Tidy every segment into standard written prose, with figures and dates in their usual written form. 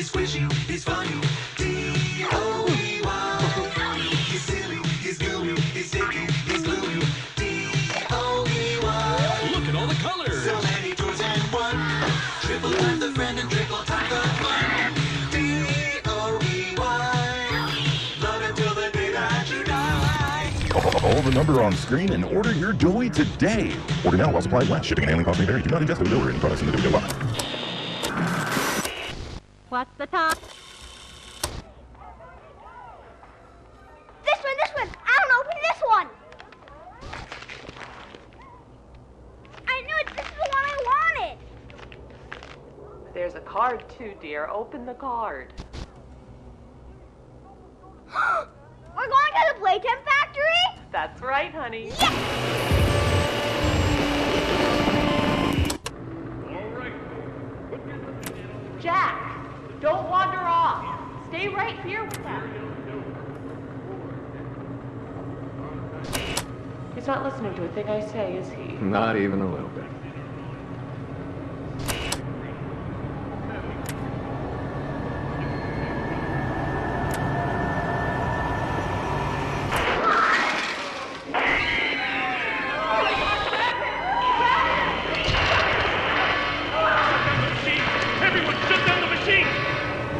he's squishy, he's funny. D-O-E-Y. He's silly, he's gooey, he's sticky, he's gluey. D-O-E-Y. Look at all the colors. So many toys and one. Triple time the friend and triple time the fun. D-O-E-Y. Love it till the day that you die. Call the number on screen and order your Doughy today. Order now while supplies last. Shipping and handling costs may vary. Do not ingest or deliver any products in the Doughy line. What's the time? This one! I don't open this one! I knew it! This is the one I wanted! There's a card too, dear. Open the card. We're going to the Playtime factory? That's right, honey. Yes! Jack, don't wander off. Stay right here with them. He's not listening to a thing I say, is he? Not even a little bit. Everyone, shut down the machine!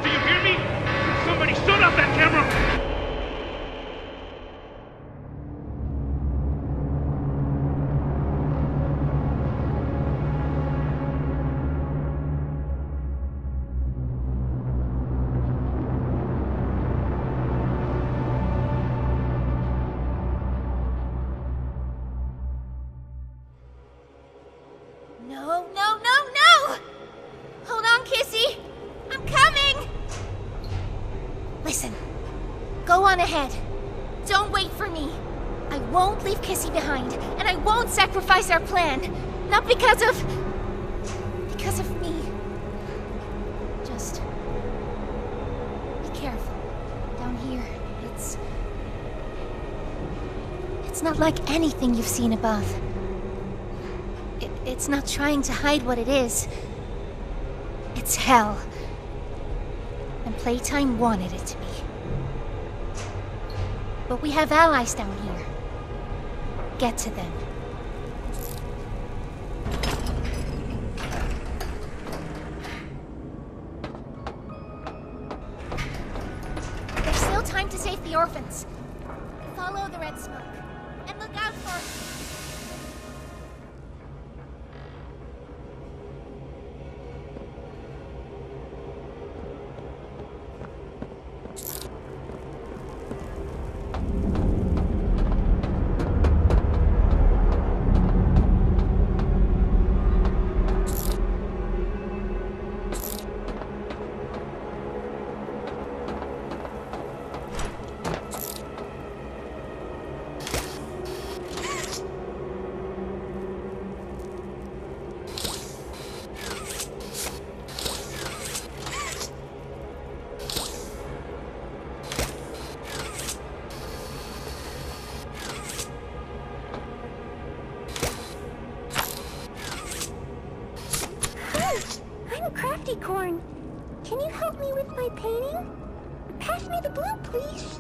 Do you hear me? Somebody shut off that camera! No! Hold on, Kissy! I'm coming! Listen, go on ahead. Don't wait for me. I won't leave Kissy behind, and I won't sacrifice our plan. Not because of me. Just be careful. Down here, it's not like anything you've seen above. It's not trying to hide what it is. It's hell. And Playtime wanted it to be. But we have allies down here. Get to them. There's still time to save the orphans. Follow the red smoke. And look out for... Crafty Corn, can you help me with my painting? Pass me the blue, please.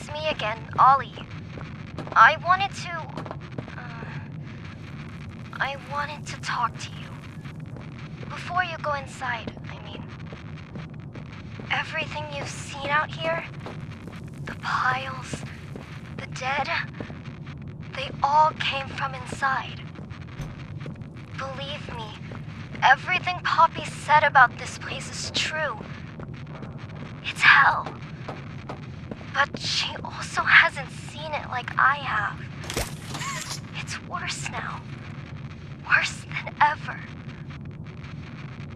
It's me again, Ollie. I wanted to talk to you. Before you go inside, I mean. Everything you've seen out here, the piles, the dead, they all came from inside. Believe me, everything Poppy said about this place is true. It's hell. But she also hasn't seen it like I have. It's worse now. Worse than ever.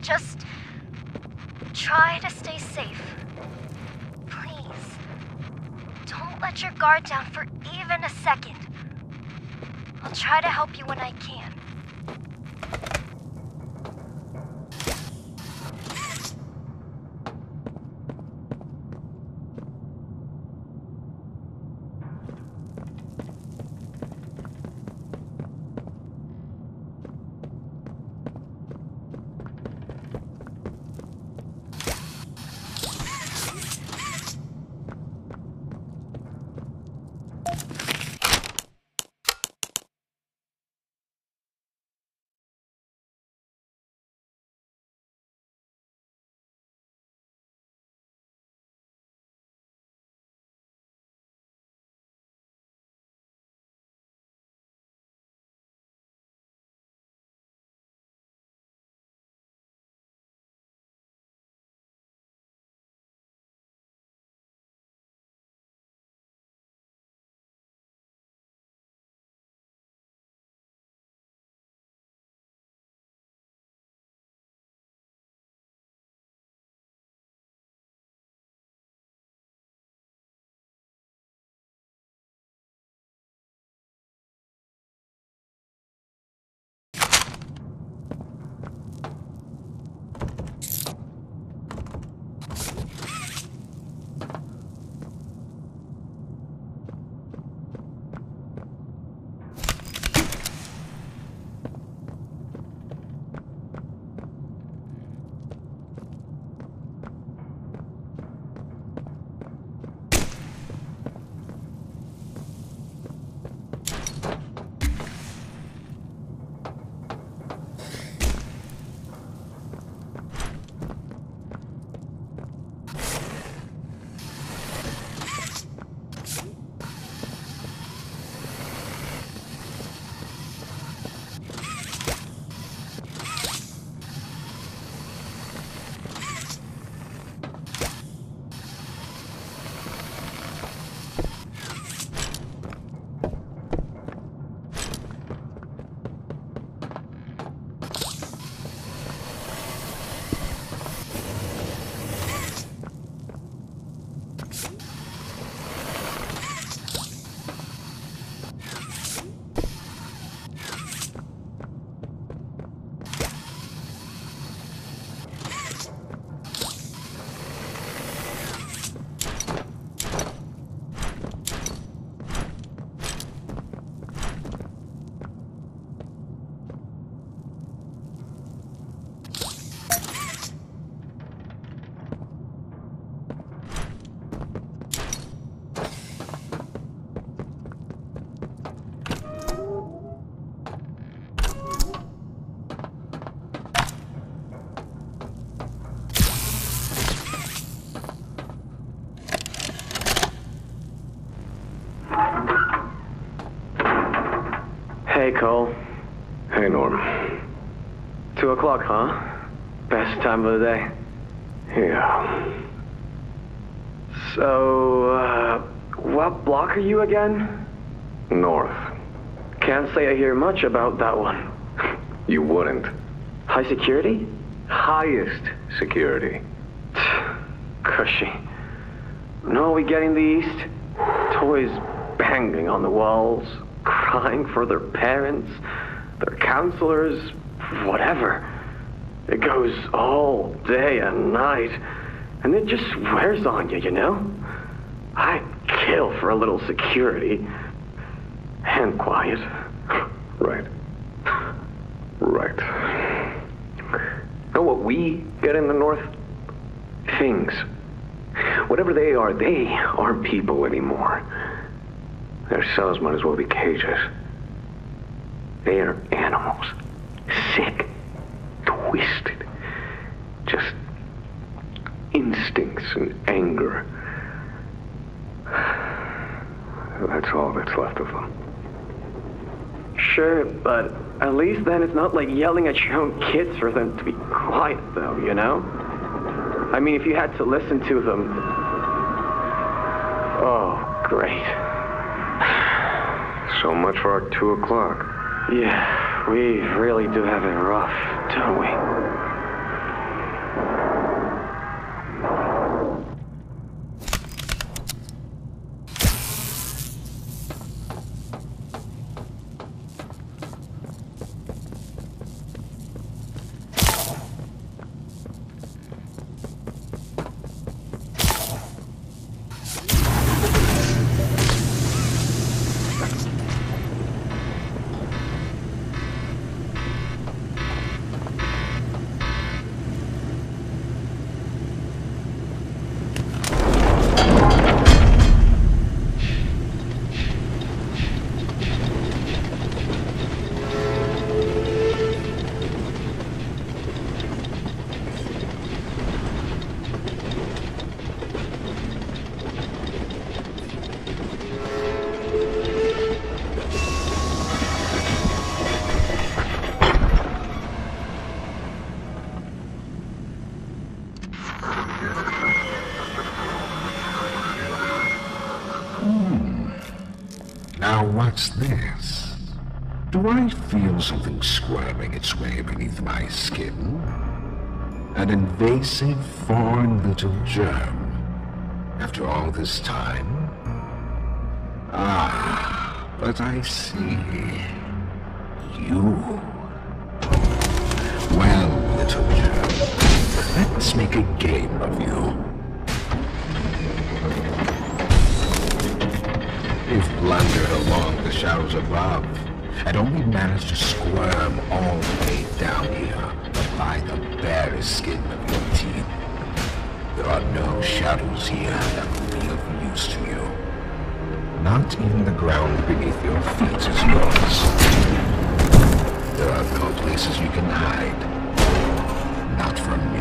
Just try to stay safe. Please. Don't let your guard down for even a second. I'll try to help you when I can. Hey, Cole. Hey, Norm. 2 o'clock, huh? Best time of the day. Yeah. So, what block are you again? North. Can't say I hear much about that one. You wouldn't. High security? Highest security. Cushy. No, we get in the east. Toys banging on the walls, crying for their parents, their counselors, whatever. It goes all day and night, and it just wears on you, you know? I'd kill for a little security. And quiet. Right. Right. Know what we get in the North? Things. Whatever they aren't people anymore. Their cells might as well be cages. They are animals. Sick. Twisted. Just instincts and anger. That's all that's left of them. Sure, but at least then it's not like yelling at your own kids for them to be quiet, though, you know? I mean, if you had to listen to them... Oh, great. So much for our 2 o'clock. Yeah, we really do have it rough, don't we? Now what's this? Do I feel something squirming its way beneath my skin? An invasive foreign little germ. After all this time? Ah, but I see. You. Well, little germ, let's make a game of you. You've blundered along the shadows above, and only managed to squirm all the way down here by the barest skin of your teeth. There are no shadows here that will be of use to you. Not even the ground beneath your feet is yours. There are no places you can hide. Not from me.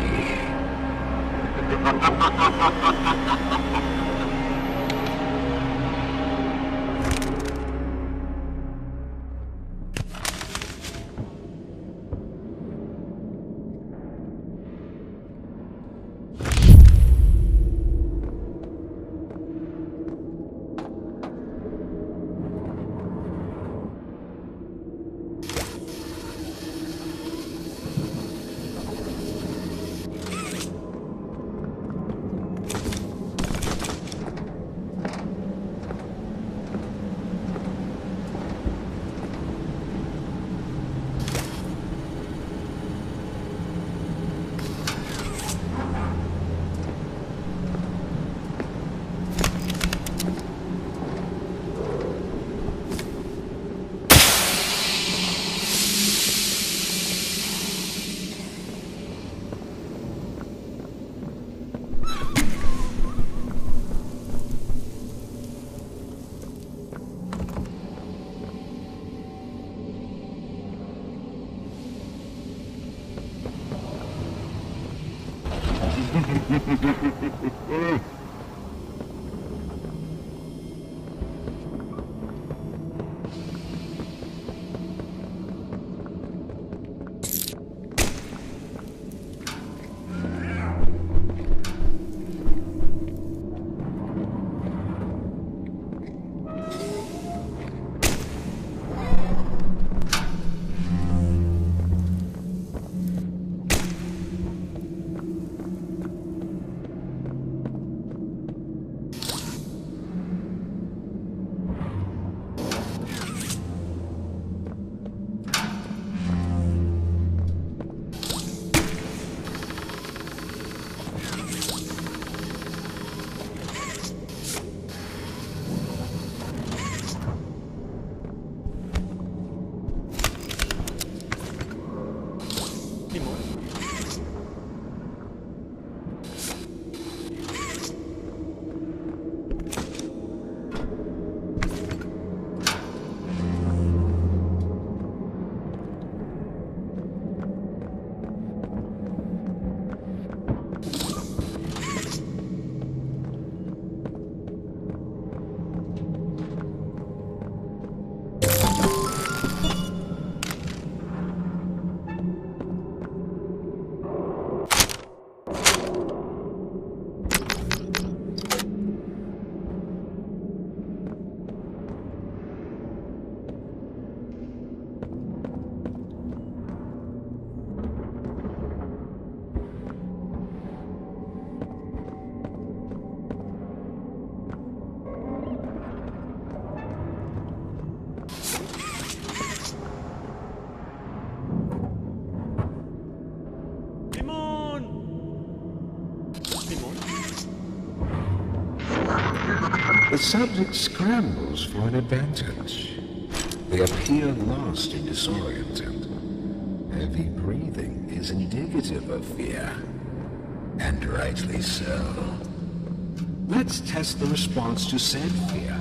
The subject scrambles for an advantage. They appear lost and disoriented. Heavy breathing is indicative of fear, and rightly so. Let's test the response to said fear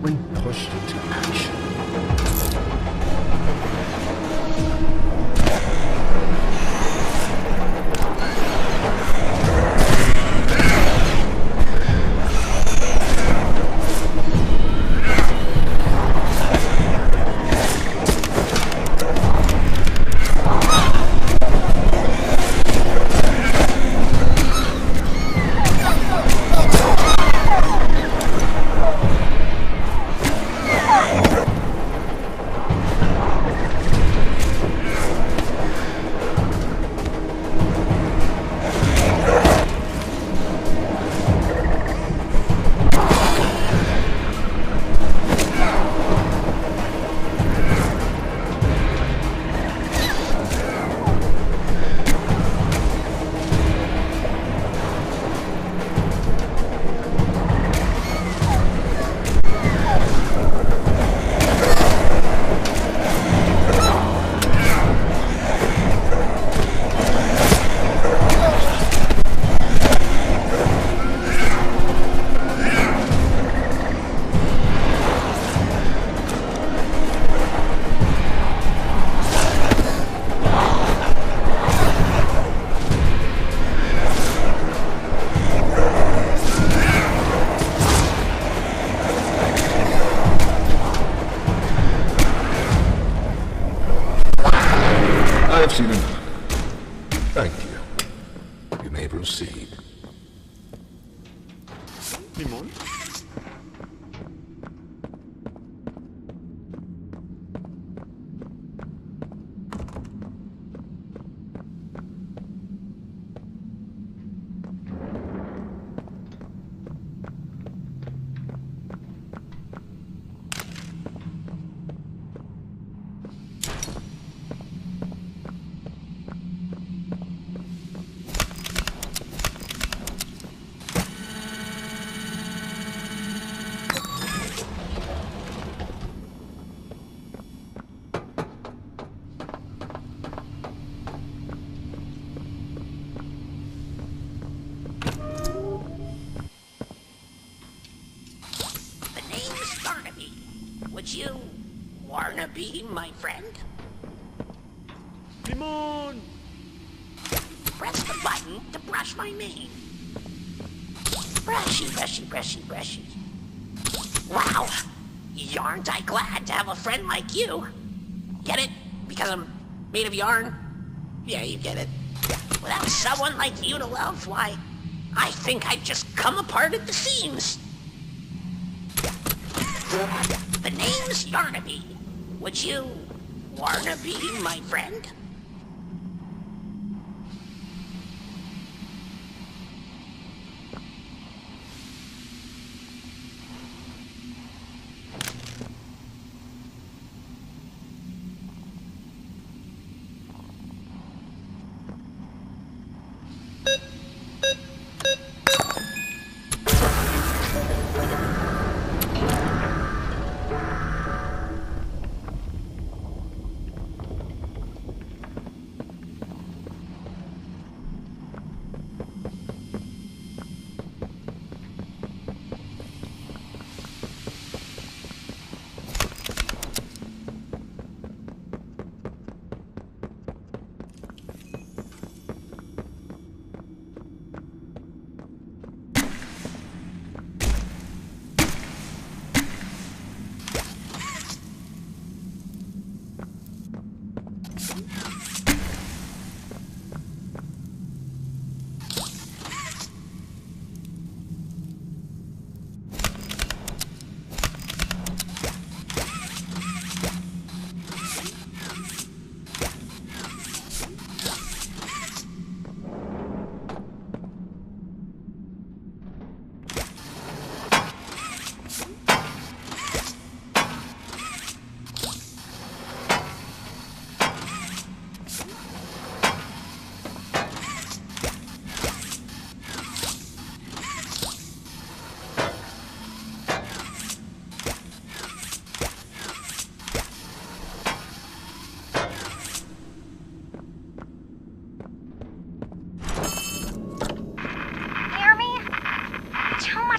when pushed into action. I've seen enough. Thank you. You may proceed. Limón. Would you wanna be my friend? Limón! Press the button to brush my mane. Brushy, brushy, brushy, brushy. Wow! Yarn't I glad to have a friend like you? Get it? Because I'm made of yarn? Yeah, you get it. Without someone like you to love, why, I think I'd just come apart at the seams. The name's Yarnaby. Would you wanna be my friend?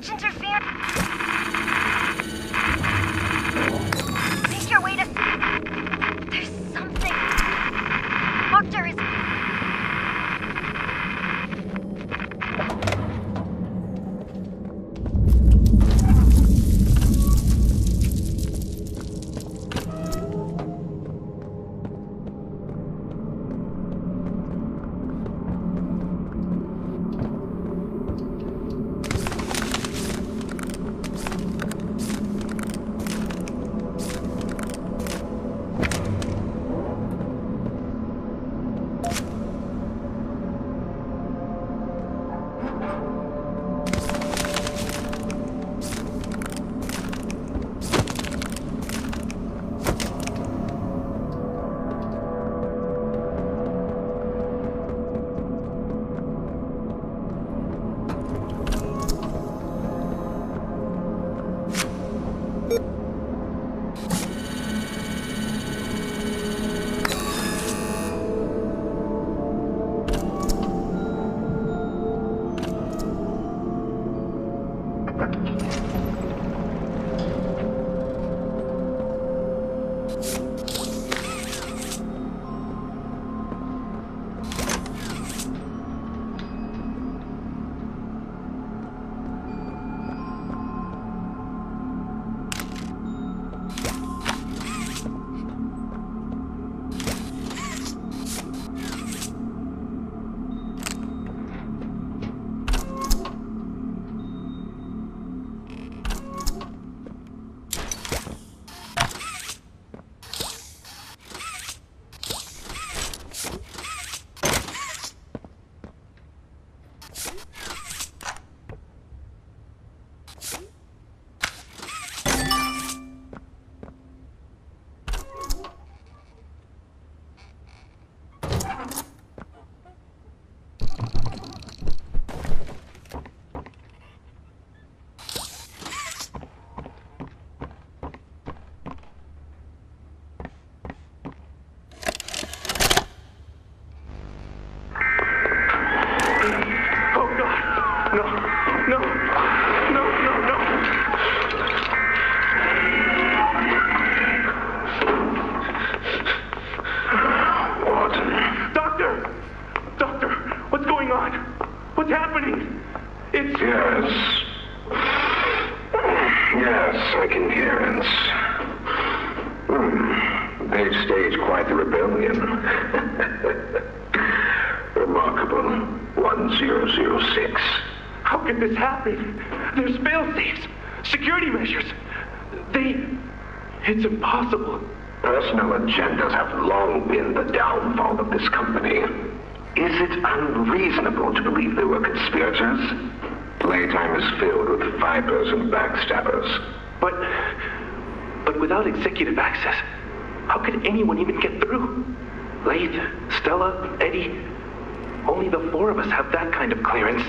much interference. Make your way to... There's something. Doctor is... Yes, I can hear it. They've staged quite the rebellion. Remarkable. 1006. How could this happen? There's fail-safes, security measures. It's impossible. Personal agendas have long been the downfall of this company. Is it unreasonable to believe they were conspirators? Playtime is filled with vipers and backstabbers. But without executive access, how could anyone even get through? Laith, Stella, Eddie, only the four of us have that kind of clearance.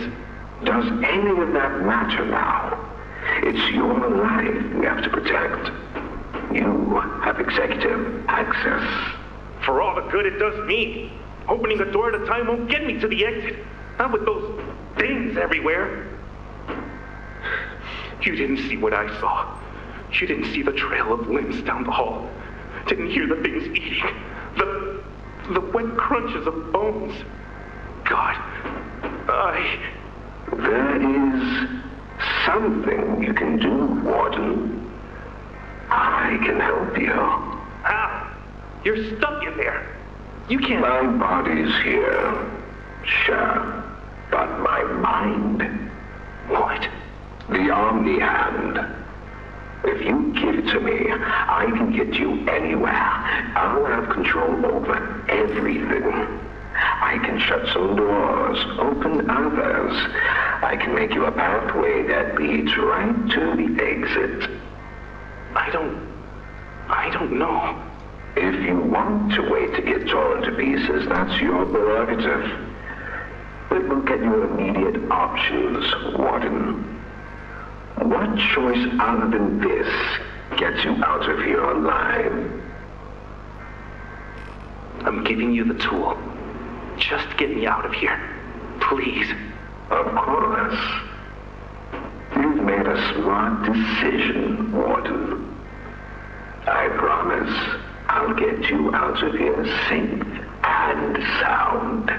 Does any of that matter now? It's your life we have to protect. You have executive access. For all the good it does me, opening a door at a time won't get me to the exit. Not with those things everywhere. You didn't see what I saw. You didn't see the trail of limbs down the hall. Didn't hear the things eating. The wet crunches of bones. God, There is something you can do, Warden. I can help you. How? You're stuck in there. You can't... My body's here. Sure. But my mind... What? The Omni Hand. If you give it to me, I can get you anywhere. I'll have control over everything. I can shut some doors, open others. I can make you a pathway that leads right to the exit. I don't know. If you want to wait to get torn to pieces, that's your prerogative. But we'll get you immediate options, Warden. What choice other than this gets you out of here alive? I'm giving you the tool. Just get me out of here. Please. Of course. Give made a smart decision, Warden. I promise I'll get you out of here safe and sound.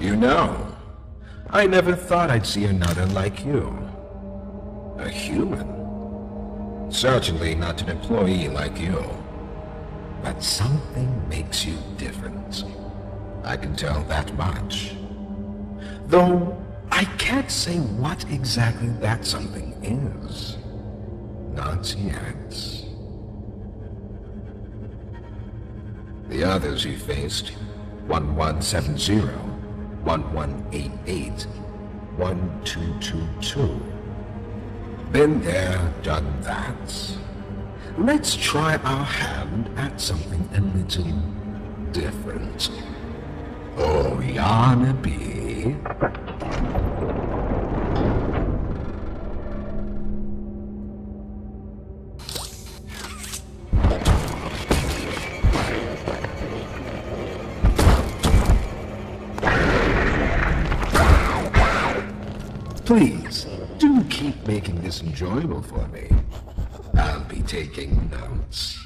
You know, I never thought I'd see another like you. A human. Certainly not an employee like you. But something makes you different. I can tell that much. Though, I can't say what exactly that something is. Not yet. The others you faced, 1170, 1188, 1222. Been there, done that. Let's try our hand at something a little different. Oh, Yarnaby. Please, do keep making this enjoyable for me. I'll be taking notes.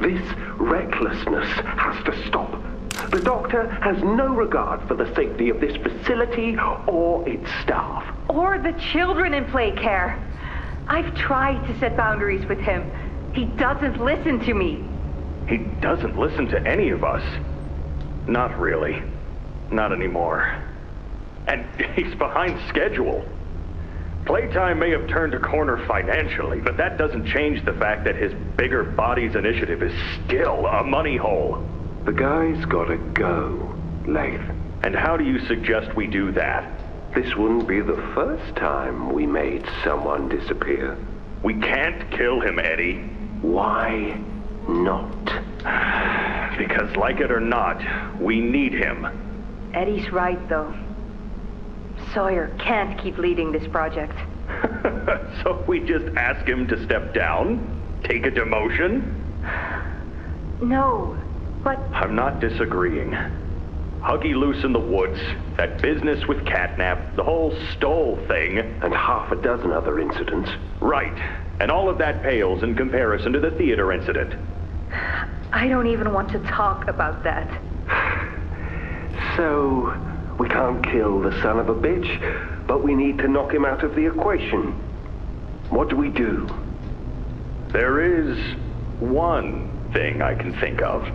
This recklessness has to stop. The doctor has no regard for the safety of this facility or its staff. Or the children in play care. I've tried to set boundaries with him. He doesn't listen to me. He doesn't listen to any of us. Not really. Not anymore. And he's behind schedule. Playtime may have turned a corner financially, but that doesn't change the fact that his bigger bodies initiative is still a money hole. The guy's gotta go, Lath. And how do you suggest we do that? This wouldn't be the first time we made someone disappear. We can't kill him, Eddie. Why not? Because like it or not, we need him. Eddie's right, though. Sawyer can't keep leading this project. So we just ask him to step down? Take a demotion? No, but... I'm not disagreeing. Huggy Loose in the Woods, that business with Catnap, the whole Stoll thing. And half a dozen other incidents. Right. And all of that pales in comparison to the theater incident. I don't even want to talk about that. So, we can't kill the son of a bitch, but we need to knock him out of the equation. What do we do? There is one thing I can think of.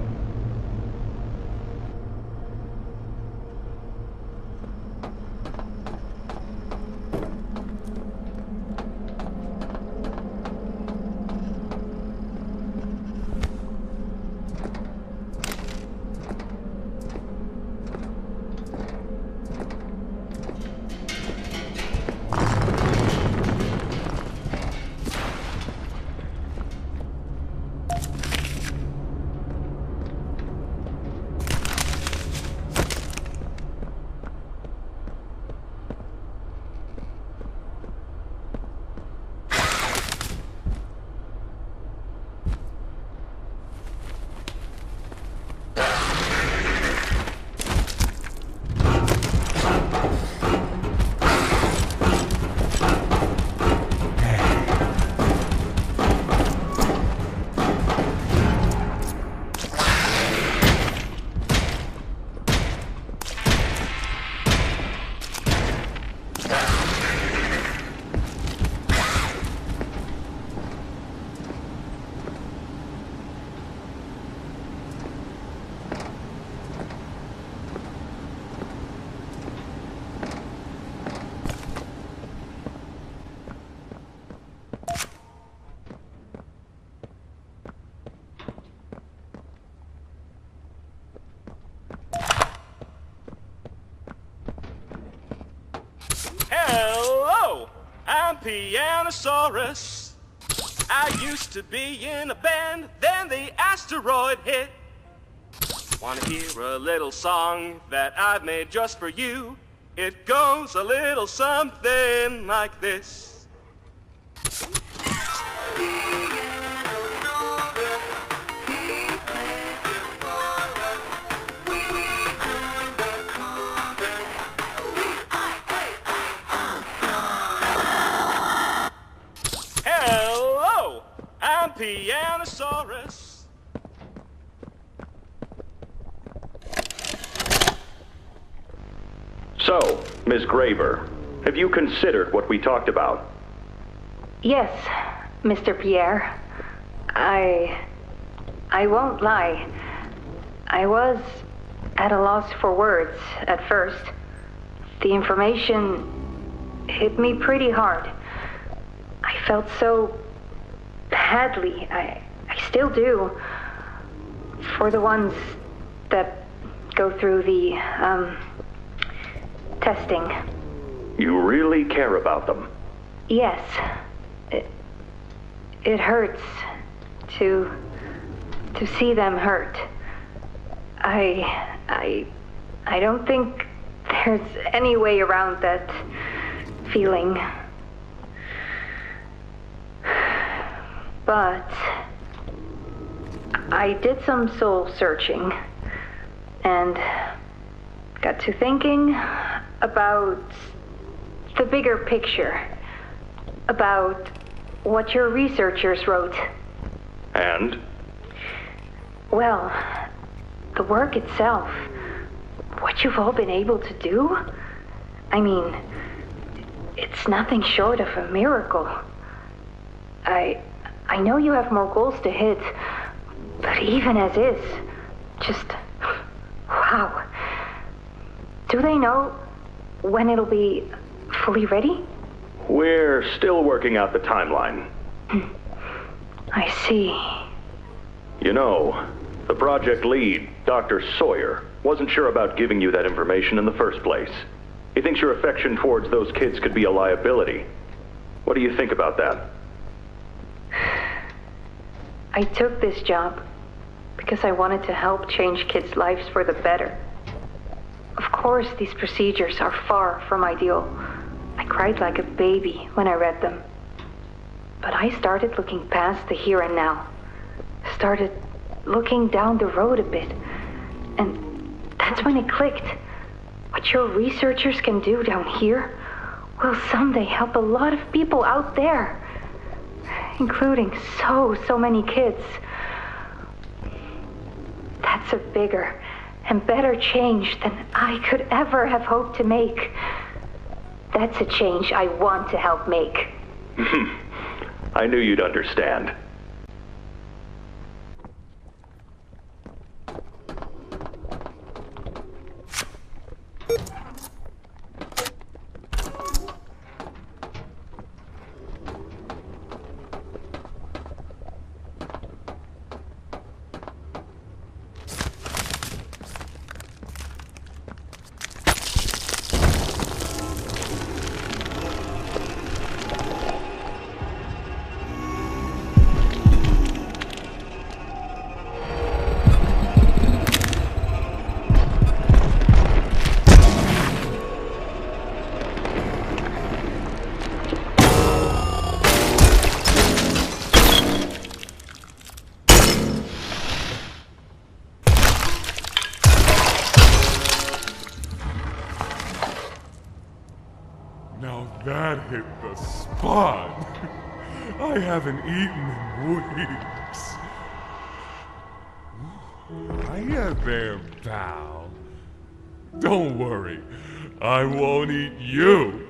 Hello, I'm Pianosaurus. I used to be in a band, then the asteroid hit. Wanna hear a little song that I've made just for you? It goes a little something like this. Hello, I'm Pianosaurus. So, Miss Graver, have you considered what we talked about? Yes, Mr. Pierre. I won't lie. I was at a loss for words at first. The information hit me pretty hard. I felt so badly. I still do. For the ones that go through the, testing. You really care about them? Yes. It hurts to see them hurt. I don't think there's any way around that feeling. But I did some soul searching and got to thinking about the bigger picture, about what your researchers wrote. And? Well, the work itself, what you've all been able to do, I mean, it's nothing short of a miracle. I know you have more goals to hit, but even as is, just, wow. Do they know when it'll be fully ready? We're still working out the timeline. I see. You know, the project lead, Dr. Sawyer, wasn't sure about giving you that information in the first place. He thinks your affection towards those kids could be a liability. What do you think about that? I took this job because I wanted to help change kids' lives for the better. Of course, these procedures are far from ideal. I cried like a baby when I read them. But I started looking past the here and now. Started looking down the road a bit. And That's when it clicked. What your researchers can do down here will someday help a lot of people out there, including so many kids. That's a bigger and better change than I could ever have hoped to make. That's a change I want to help make. I knew you'd understand. Now that hit the spot. I haven't eaten in weeks. Hiya there, pal. Don't worry, I won't eat you.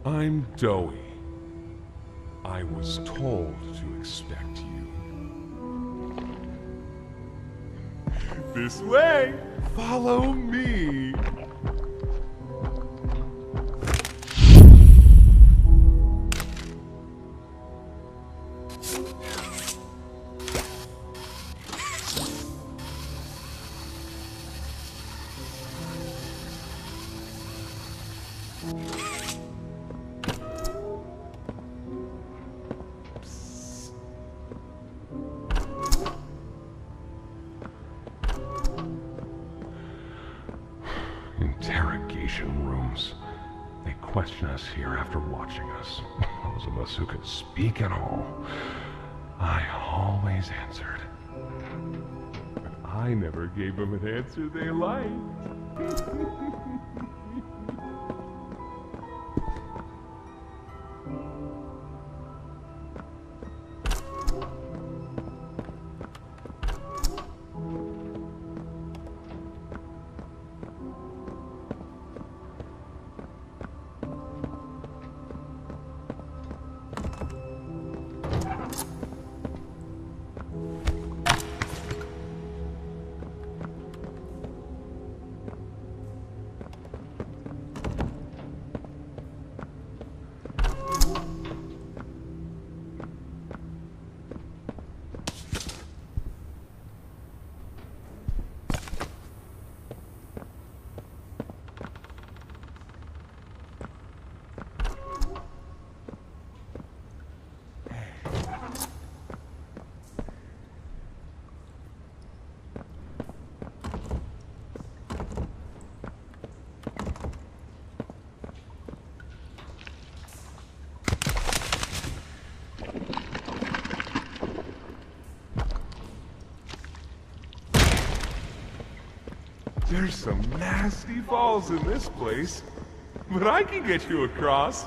I'm Doughy. I was told to expect you. This way! Follow me! Interrogation rooms. They question us here after watching us. Those of us who could speak at all. I always answered. But I never gave them an answer they liked. There's some nasty falls in this place, but I can get you across.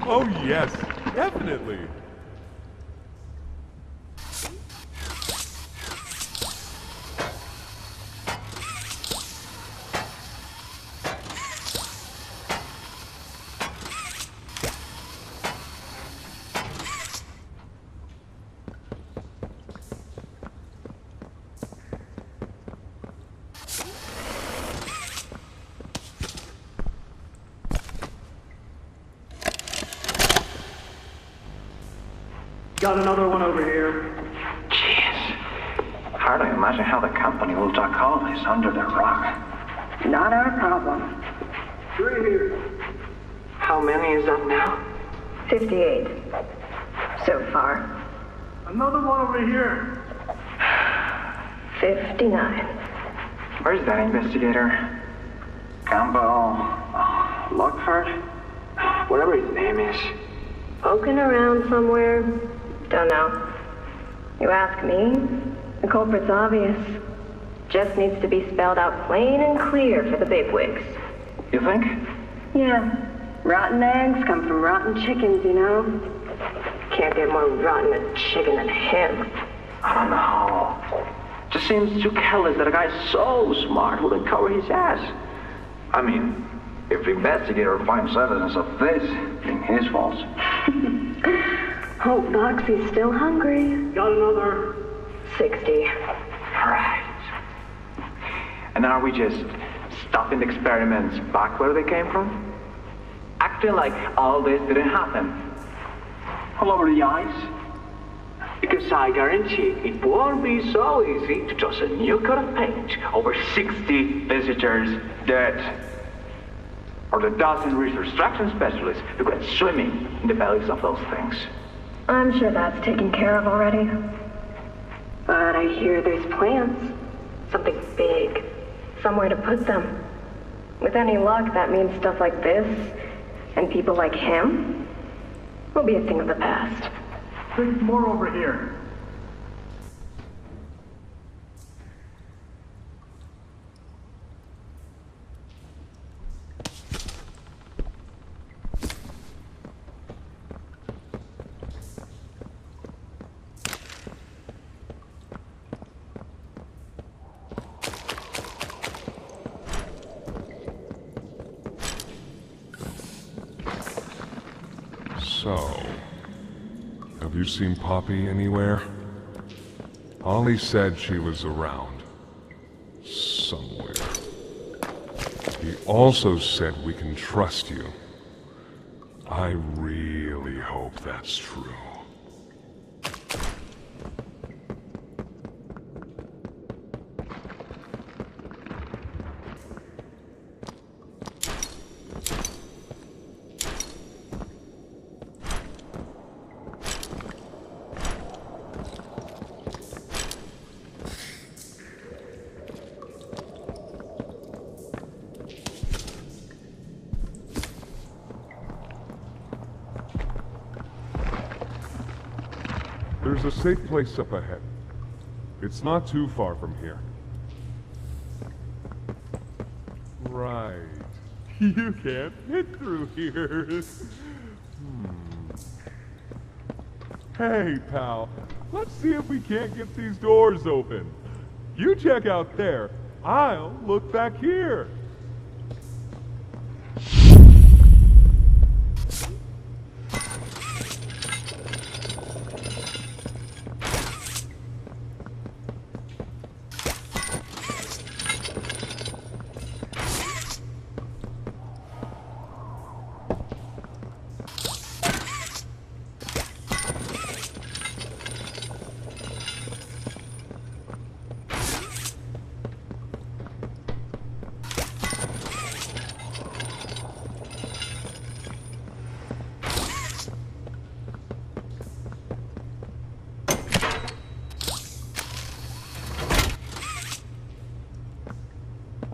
Oh yes, definitely. Got another one over here. Jeez. Hard to imagine how the company will duck all this under the rock. Not our problem. 3 here. How many is that now? 58. So far. Another one over here. 59. Where's that investigator? Campbell... Lockhart? Whatever his name is. Poking around somewhere. Don't know. You ask me? The culprit's obvious. Just needs to be spelled out plain and clear for the bigwigs. You think? Yeah. Rotten eggs come from rotten chickens, you know? Can't get more rotten a chicken than him. I don't know. Just seems too careless that a guy so smart wouldn't cover his ass. I mean, if the investigator finds evidence of this, being his fault. Hope Boxy's still hungry. Got another 60. Right. And are we just stopping the experiments back where they came from? Acting like all this didn't happen. All over the ice? Because I guarantee it won't be so easy to toss a new coat of paint over 60 visitors dead. Or the dozen reconstruction specialists who went swimming in the bellies of those things. I'm sure that's taken care of already. But I hear there's plans. Something big. Somewhere to put them. With any luck, that means stuff like this, and people like him, will be a thing of the past. There's more over here. So, have you seen Poppy anywhere? Ollie said she was around. Somewhere. He also said we can trust you. I really hope that's true. There's a safe place up ahead. It's not too far from here. Right. You can't fit through here. Hey, pal. Let's see if we can't get these doors open. You check out there. I'll look back here.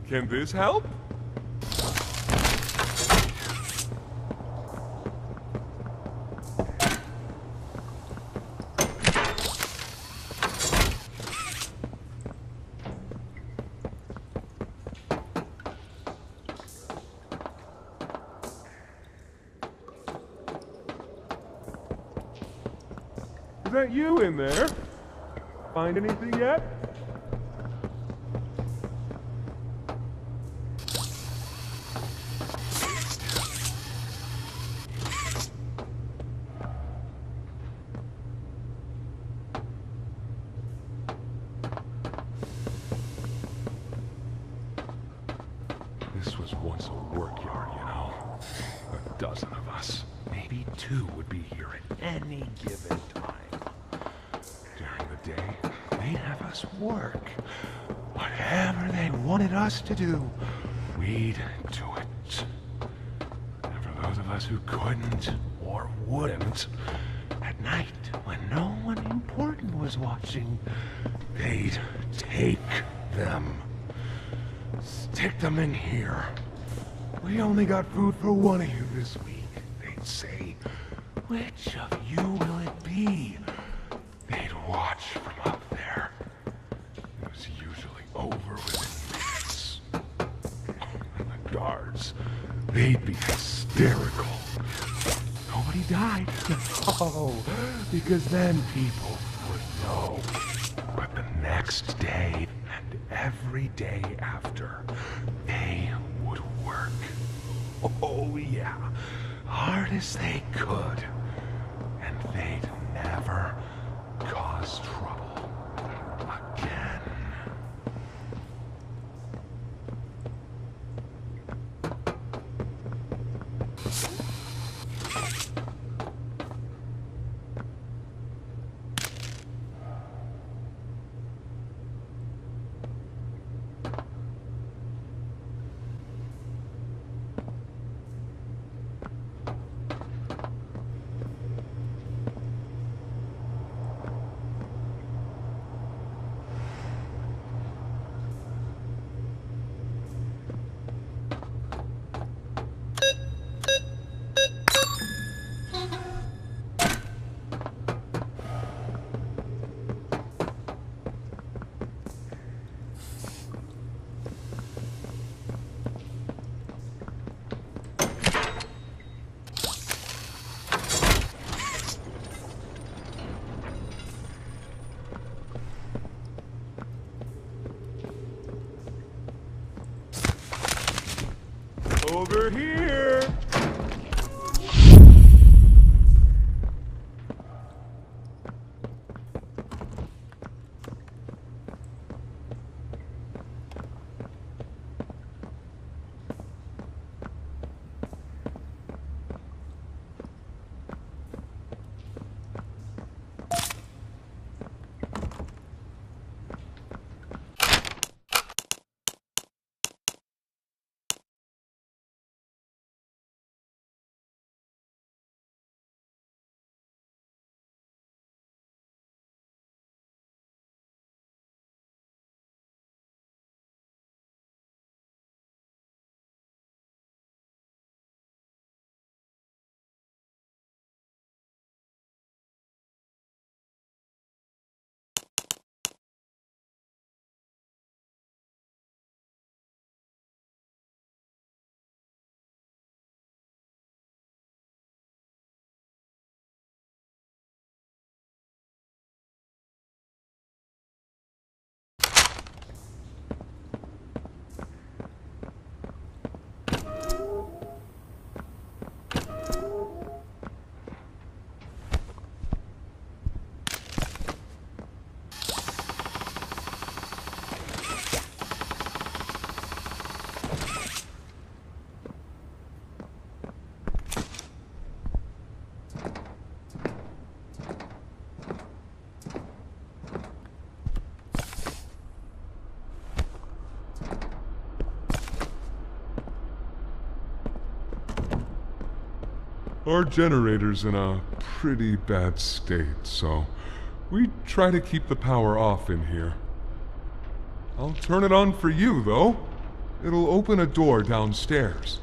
Can this help? Is that you in there? Find anything yet? This was once a workyard, you know. A dozen of us. Maybe 2 would be here at any given time. During the day, they'd have us work. Whatever they wanted us to do, we'd do it. And for those of us who couldn't or wouldn't, at night, when no one important was watching, they'd take them. Stick them in here. We only got food for one of you this week. They'd say, which of you will it be? They'd watch from up there. It was usually over within minutes. And the guards, they'd be hysterical. Nobody died. No, because then people would know. But the next day and every day after, they would work. Oh yeah, hard as they could. And they'd never cause trouble again. Over here! Our generator's in a pretty bad state, so we try to keep the power off in here. I'll turn it on for you, though. It'll open a door downstairs.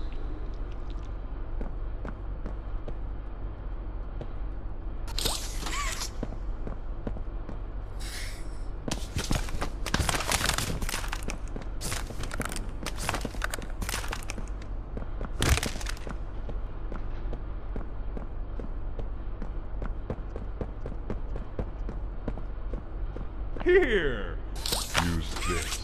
Here! Use this.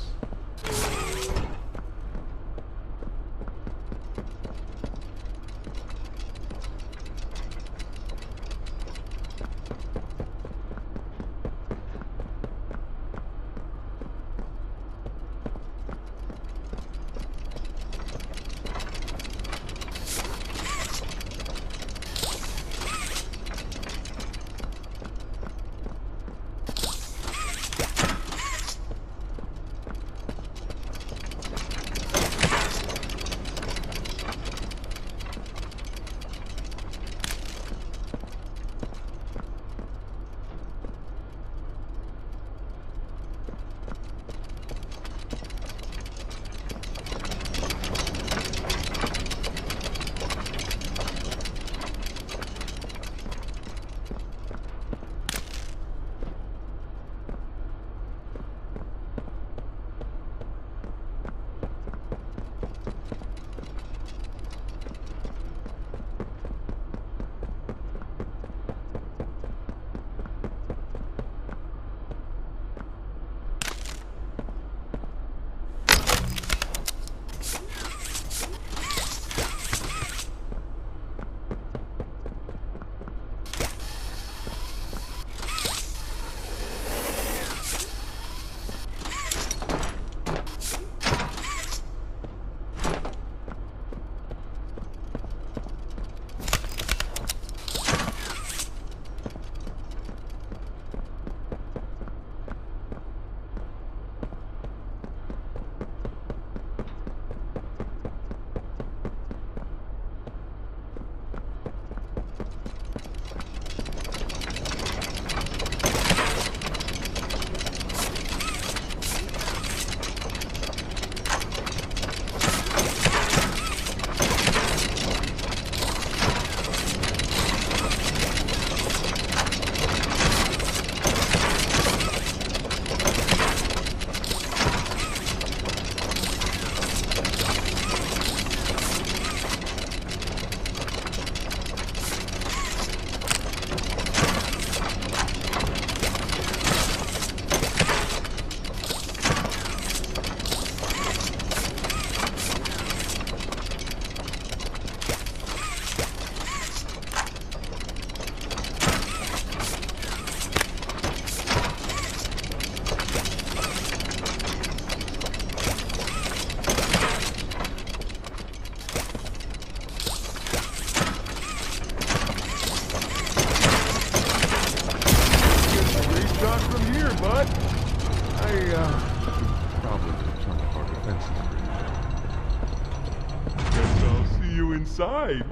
inside.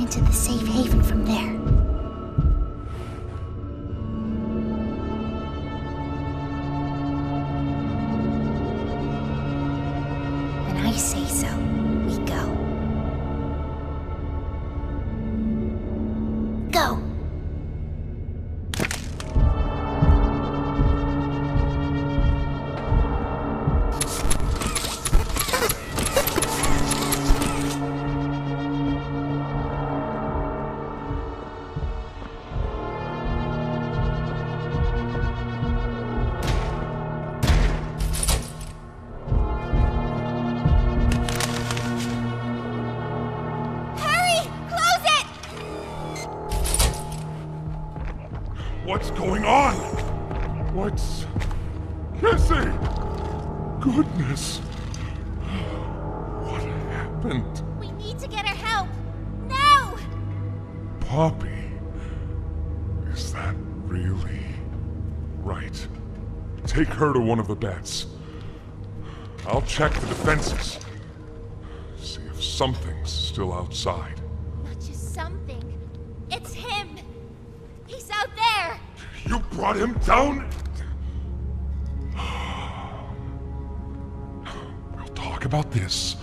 To the safe haven from there. When I say so, we go. Go! What's going on? What's... Cassie! Goodness! What happened? We need to get her help! Now! Poppy? Is that really... Right. Take her to one of the beds. I'll check the defenses. See if something's still outside. Not just something. It's him! He's out there! You brought him down? We'll talk about this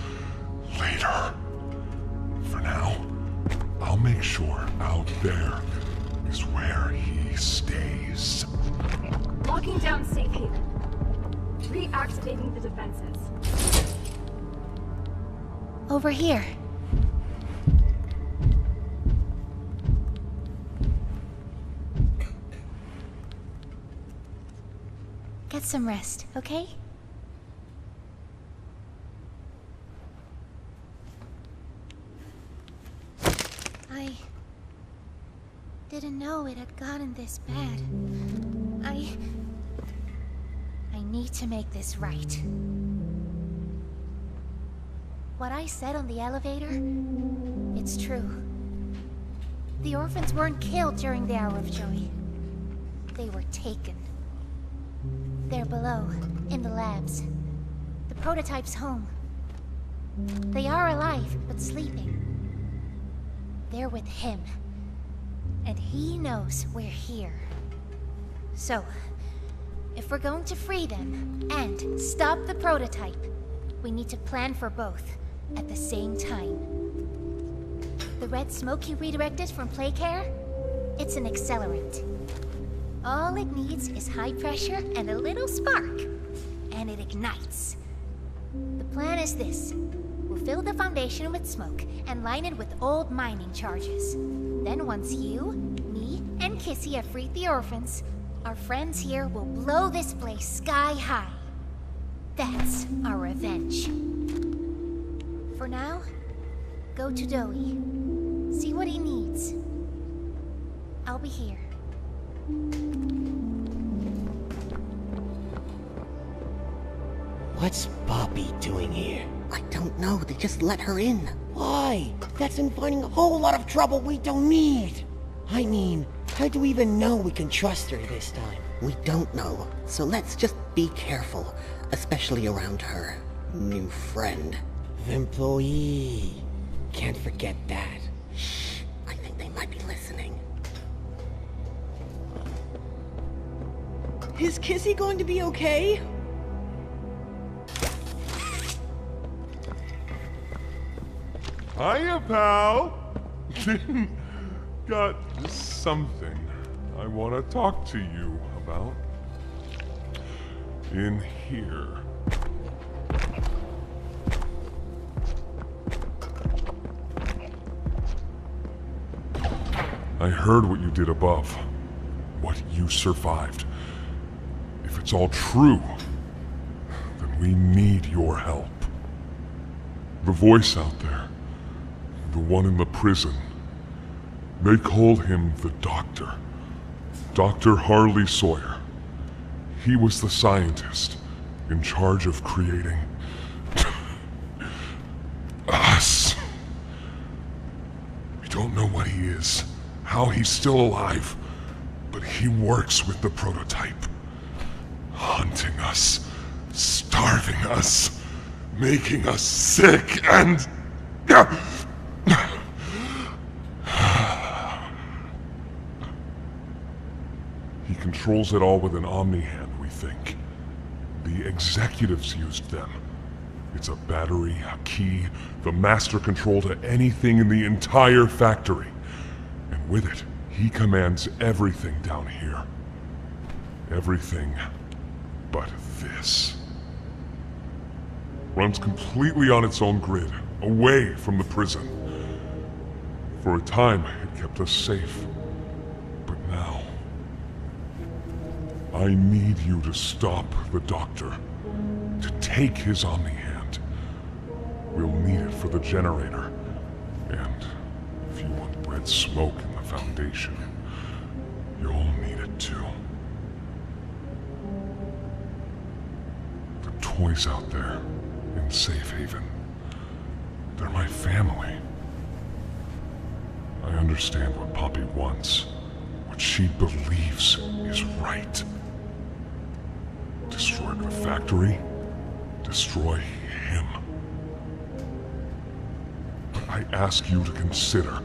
later. For now, I'll make sure out there is where he stays. Locking down safe haven. Reactivating the defenses. Over here. Get some rest, okay? I didn't know it had gotten this bad. I need to make this right. What I said on the elevator, it's true. The orphans weren't killed during the Hour of Joy. They were taken. They're below, in the labs. The prototype's home. They are alive, but sleeping. They're with him. And he knows we're here. So, If we're going to free them and stop the prototype, we need to plan for both at the same time. The red smoke you redirected from Playcare? It's an accelerant. All it needs is high pressure and a little spark, and it ignites. The plan is this. We'll fill the foundation with smoke and line it with old mining charges. Then once you, me, and Kissy have freed the orphans, our friends here will blow this place sky high. That's our revenge. For now, go to Doey. See what he needs. I'll be here. What's Poppy doing here? I don't know. They just let her in. Why? That's inviting a whole lot of trouble we don't need. I mean, how do we even know we can trust her this time? We don't know. So let's just be careful, especially around her new friend. Employee. Can't forget that. Shh. I think they might be listening. Is Kissy going to be okay? Hiya, pal! Got something I want to talk to you about. In here. I heard what you did above. What you survived. If it's all true, then we need your help. The voice out there. The one in the prison. They called him the Doctor. Dr. Harley Sawyer. He was the scientist in charge of creating us. We don't know what he is, how he's still alive, but he works with the prototype. Hunting us, starving us, making us sick, and... He controls it all with an Omni-Hand, we think. The executives used them. It's a battery, a key, the master control to anything in the entire factory. And with it, he commands everything down here. Everything but this. Runs completely on its own grid, away from the prison. For a time, it kept us safe. But now... I need you to stop the Doctor. To take his Omni-Hand. We'll need it for the generator. And if you want red smoke in the Foundation, you'll need it too. The toys out there in Safe Haven, they're my family. I understand what Poppy wants, what she believes is right. Destroy the factory, destroy him. But I ask you to consider,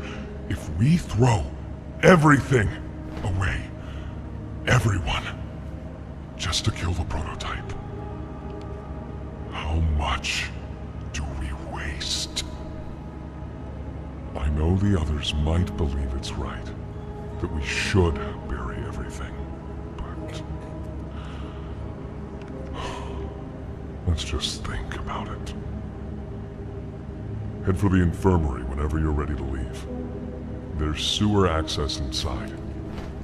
if we throw everything away, everyone, just to kill the prototype, how much do we waste? I know the others might believe it's right, that we should bury everything, but... let's just think about it. Head for the infirmary whenever you're ready to leave. There's sewer access inside.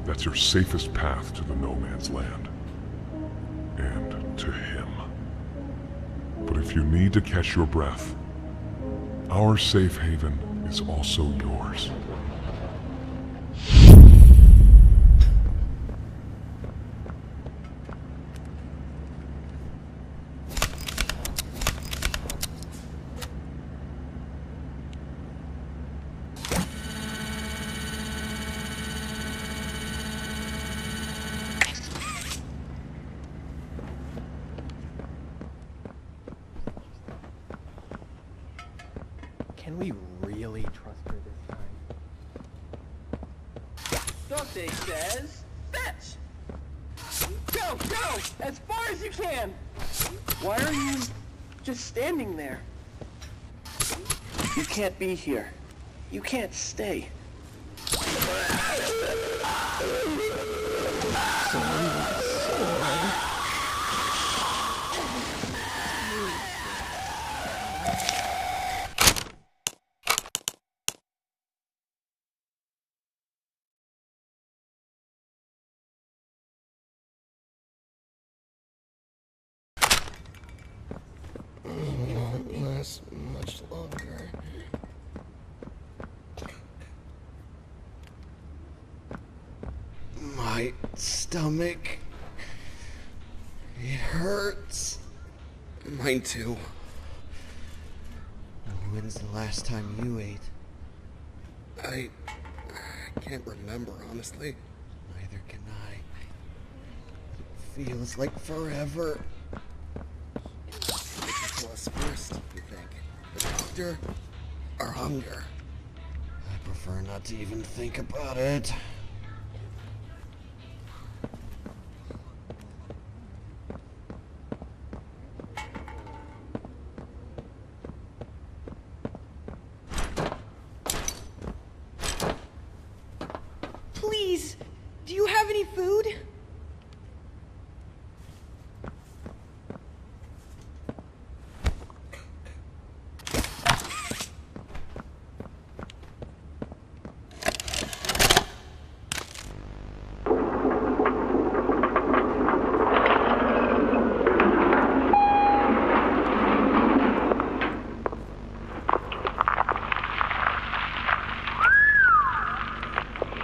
That's your safest path to the No Man's Land. And to him. But if you need to catch your breath, our safe haven is also yours. Can we really trust her this time? Dante says, fetch! Go! Go! Go! As far as you can! Why are you just standing there? You can't be here. You can't stay. Won't last much longer. My stomach. It hurts. Mine too. When's the last time you ate? I can't remember, honestly. Neither can I. It feels like forever. Which was first, you think? The doctor or hunger? I prefer not to even think about it. Please, do you have any food?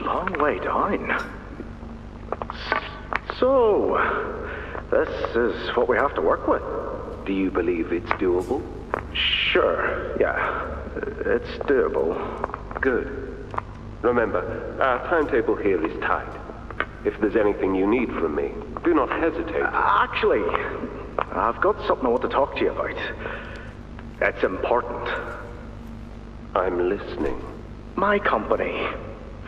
Long way down. So, this is what we have to work with. Do you believe it's doable? Sure, yeah. It's doable. Good. Remember, our timetable here is tight. If there's anything you need from me, do not hesitate. Actually, I've got something I want to talk to you about. It's important. I'm listening. My company.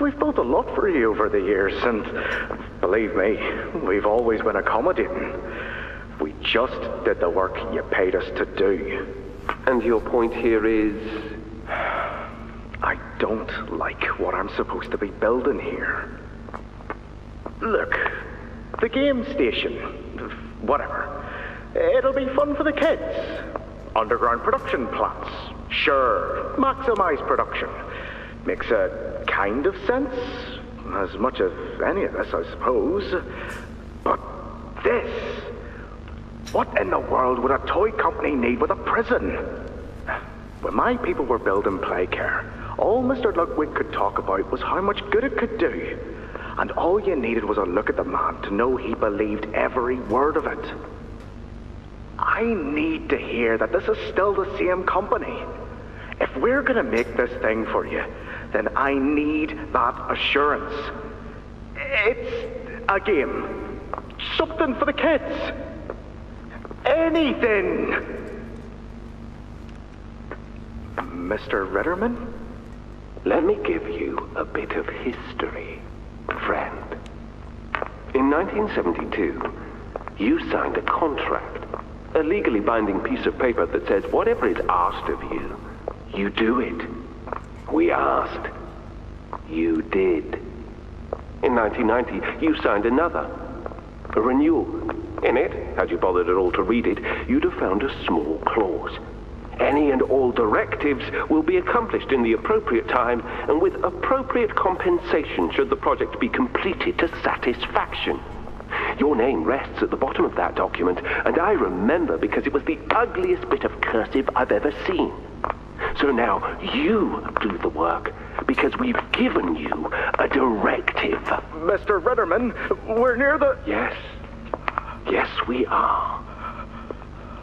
We've built a lot for you over the years, and believe me, we've always been accommodating. We just did the work you paid us to do. And your point here is? I don't like what I'm supposed to be building here. Look, the game station, whatever, it'll be fun for the kids. Underground production plants, sure, maximize production. Makes a kind of sense, as much as any of this, I suppose. But this, what in the world would a toy company need with a prison? When my people were building Playcare, all Mr. Ludwig could talk about was how much good it could do. And all you needed was a look at the man to know he believed every word of it. I need to hear that this is still the same company. If we're gonna make this thing for you, then I need that assurance. It's a game. Something for the kids. Anything. Mr. Ritterman? Let me give you a bit of history, friend. In 1972, you signed a contract, a legally binding piece of paper that says whatever is asked of you, you do it. We asked. You did. In 1990, you signed another, a renewal. In it, had you bothered at all to read it, you'd have found a small clause. Any and all directives will be accomplished in the appropriate time and with appropriate compensation should the project be completed to satisfaction. Your name rests at the bottom of that document, and I remember because it was the ugliest bit of cursive I've ever seen. So now you do the work, because we've given you a directive. Mr. Ritterman, we're near the... Yes. Yes, we are.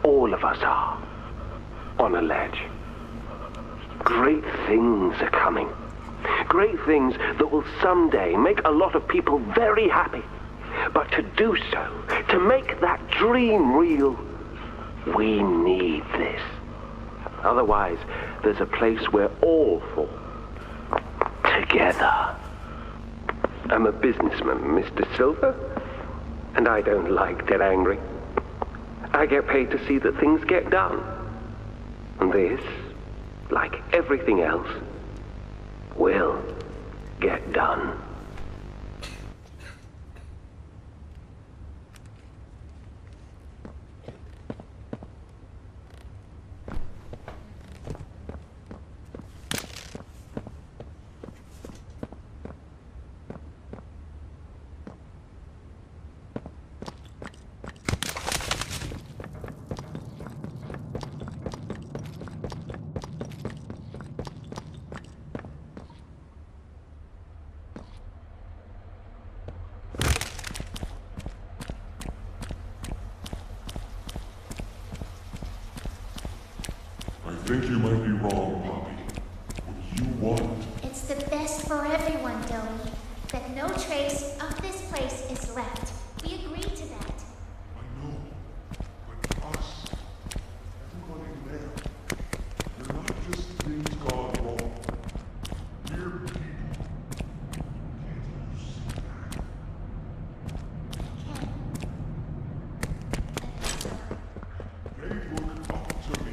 All of us are. On a ledge. Great things are coming. Great things that will someday make a lot of people very happy. But to do so, to make that dream real, we need this. Otherwise, there's a place we're all for. Together. I'm a businessman, Mr. Silver. And I don't like dead angry. I get paid to see that things get done. And this, like everything else, will get done. I think you might be wrong, Poppy. What you want? It's the best for everyone, Doe. That no trace of this place is left. We agreed to that. I know, but us, everybody there, we're not just things gone wrong. We're people. Can't you see that? They look up to me.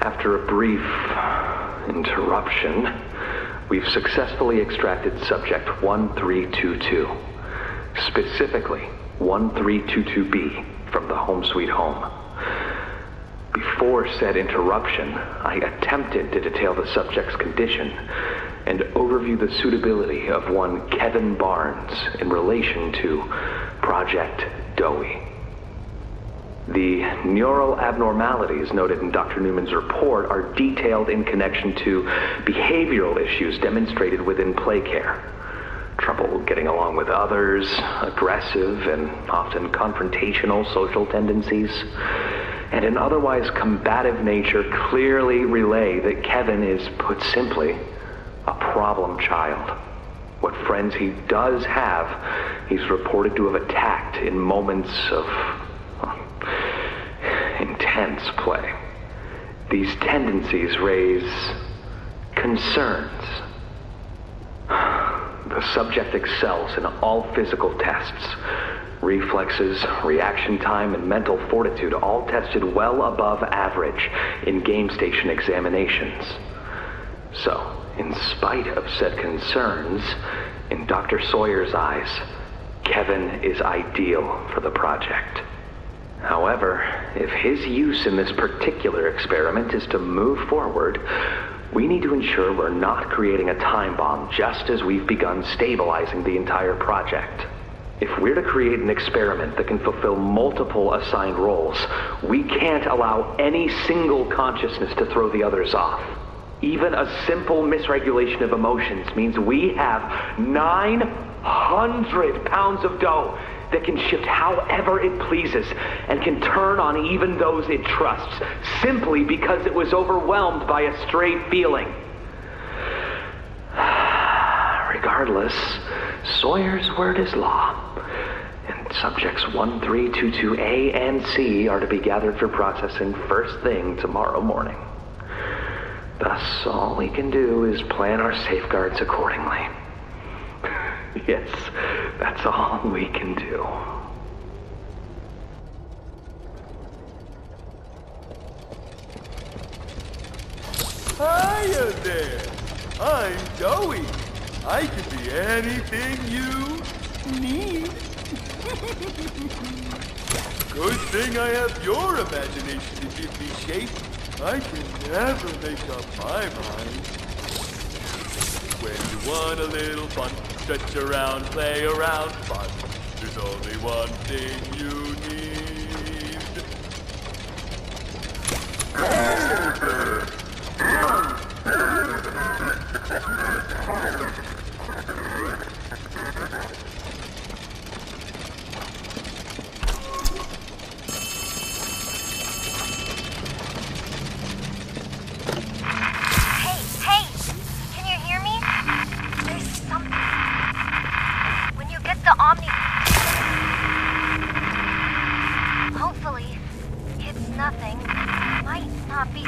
After a brief interruption, we've successfully extracted subject 1322, specifically 1322B, from the Home Sweet Home. Before said interruption, I attempted to detail the subject's condition and overview the suitability of one Kevin Barnes in relation to Project Doe. The neural abnormalities noted in Dr. Newman's report are detailed in connection to behavioral issues demonstrated within play care. Trouble getting along with others, aggressive and often confrontational social tendencies, and an otherwise combative nature clearly relay that Kevin is, put simply, a problem child. What friends he does have, he's reported to have attacked in moments of intense play. These tendencies raise concerns. The subject excels in all physical tests. Reflexes, reaction time, and mental fortitude all tested well above average in game station examinations. So, in spite of said concerns, in Dr. Sawyer's eyes, Kevin is ideal for the project. However, if his use in this particular experiment is to move forward, we need to ensure we're not creating a time bomb just as we've begun stabilizing the entire project. If we're to create an experiment that can fulfill multiple assigned roles, we can't allow any single consciousness to throw the others off. Even a simple misregulation of emotions means we have 900 pounds of dough that can shift however it pleases and can turn on even those it trusts, simply because it was overwhelmed by a stray feeling. Regardless, Sawyer's word is law, and subjects 1322A and C are to be gathered for processing first thing tomorrow morning. Thus, all we can do is plan our safeguards accordingly. Yes, that's all we can do. Hiya there! I'm Joey. I can be anything you need. Good thing I have your imagination to give me shape. I can never make up my mind. When you want a little fun, stretch around, play around, fun. There's only one thing you need. Hey! Can you hear me? There's something. When you get the Omni... Hopefully, it's nothing. Might not be...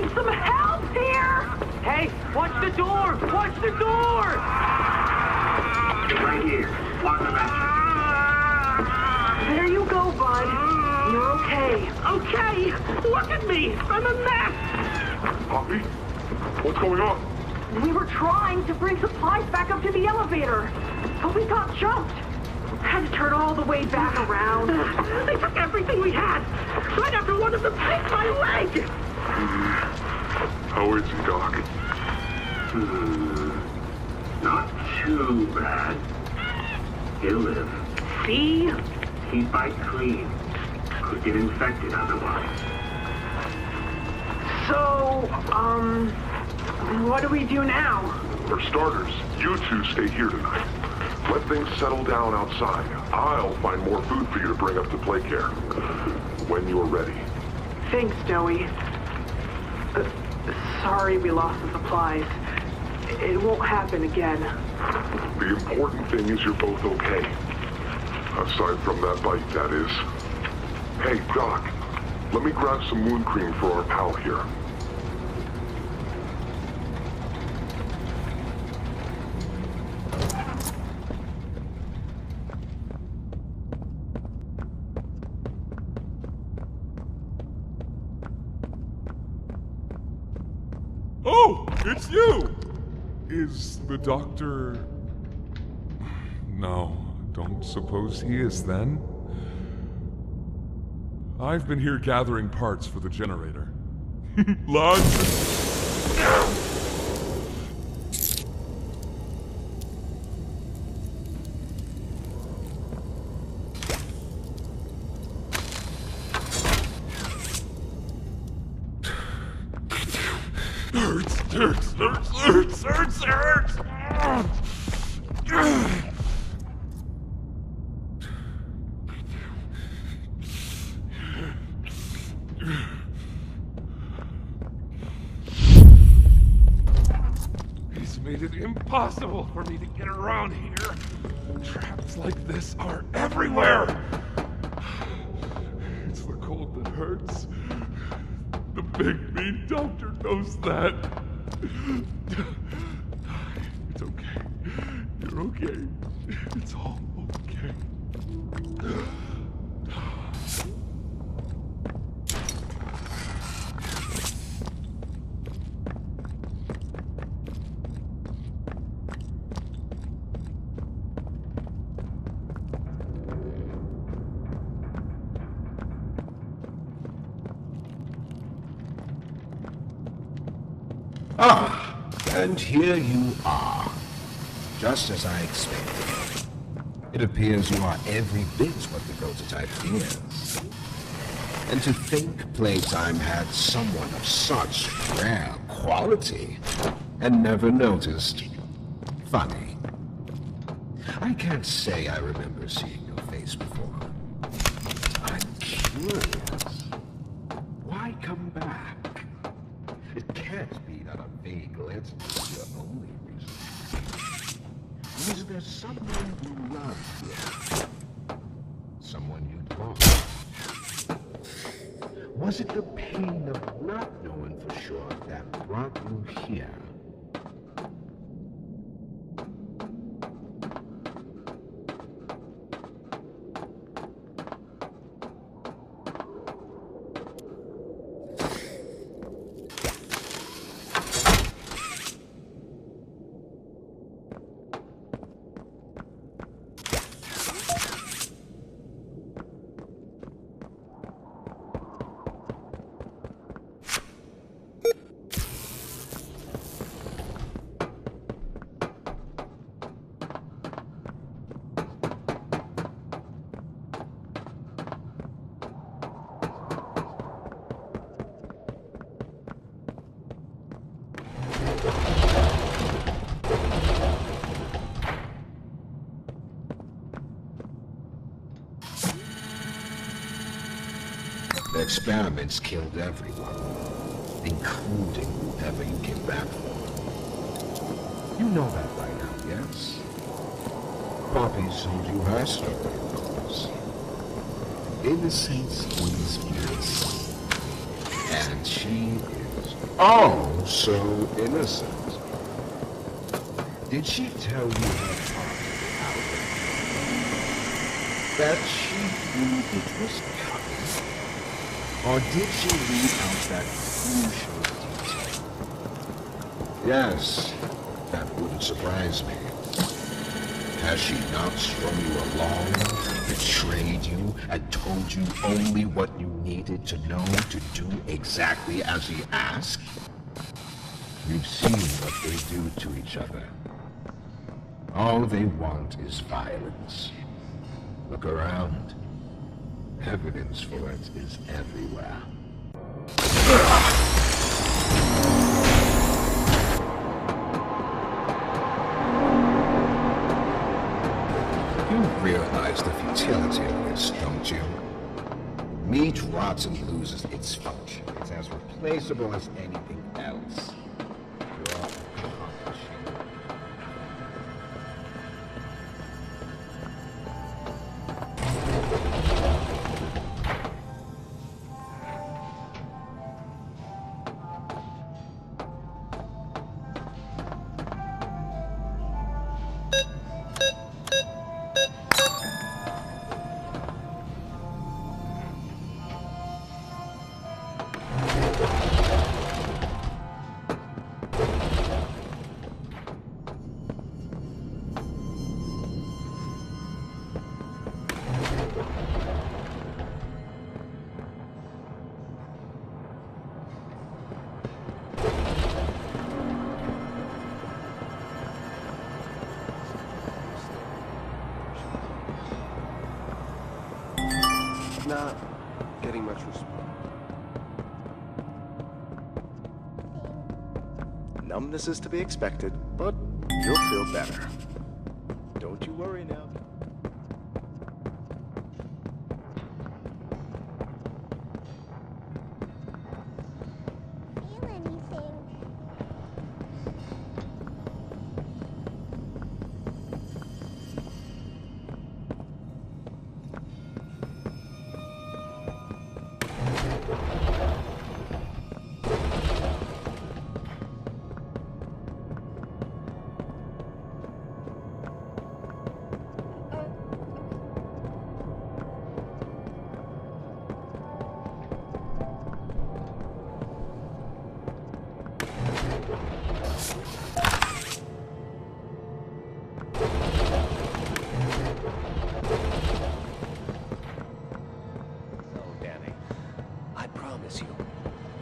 need some help here! Hey, watch the door! Watch the door! Right here. On the bench. There you go, bud. You're okay. Okay! Look at me! I'm a mess! Poppy? What's going on? We were trying to bring supplies back up to the elevator, but we got jumped. Had to turn all the way back around. They took everything we had, right after one of them picked my leg! How is he, Doc? Not too bad. He'll live. See? He'd bite clean. Could get infected otherwise. So, what do we do now? For starters, you two stay here tonight. Let things settle down outside. I'll find more food for you to bring up to Playcare. When you're ready. Thanks, Joey. Sorry we lost the supplies. It won't happen again. The important thing is you're both okay. Aside from that bite, that is. Hey, Doc, let me grab some wound cream for our pal here. Oh, it's you! Is the doctor... No, don't suppose he is then. I've been here gathering parts for the generator. Lads! Hurts! He's made it impossible for me to get around here. Traps like this are everywhere. It's the cold that hurts. The big mean doctor knows that. It's okay. You're okay. It's all okay. Ah, and here you are. Just as I expected. It appears you are every bit what the prototype is. And to think Playtime had someone of such rare quality and never noticed. Funny. I can't say I remember seeing your face before. I'm curious. Why come back? It can't be that a vague legend is your only reason. Was there someone you loved here? Someone you'd lost? Was it the pain of not knowing for sure that brought you here? The experiments killed everyone, including whoever you came back for. You know that by now, yes? Poppy told you her story, of course. Innocence is bliss. And she is Oh, so innocent. Did she tell you her part out? That she knew it was coming? Or did she leave out that crucial detail? Yes, that wouldn't surprise me. Has she not strung you along, betrayed you, and told you only what you needed to know to do exactly as he asked? You've seen what they do to each other. All they want is violence. Look around. Evidence for it is everywhere. You realize the futility of this, don't you? Meat rots and loses its function. It's as replaceable as anything else. You're accomplishing. Not getting much response. Numbness is to be expected, but you'll feel better. Don't you worry now.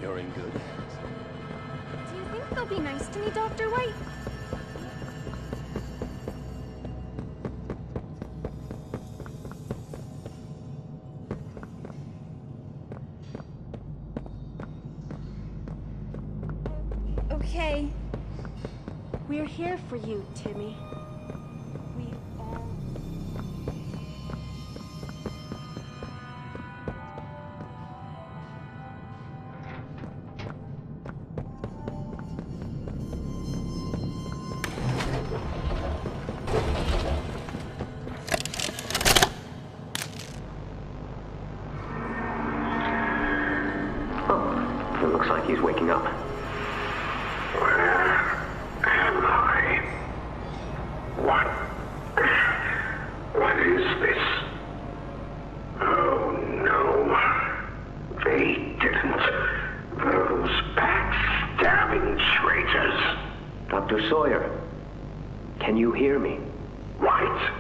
You're in good hands. Do you think they'll be nice to me, Dr. White? Okay. We're here for you, Timmy. We all... It looks like he's waking up. Where am I? What is this? Oh no. They didn't. Those backstabbing traitors. Dr. Sawyer, can you hear me? White?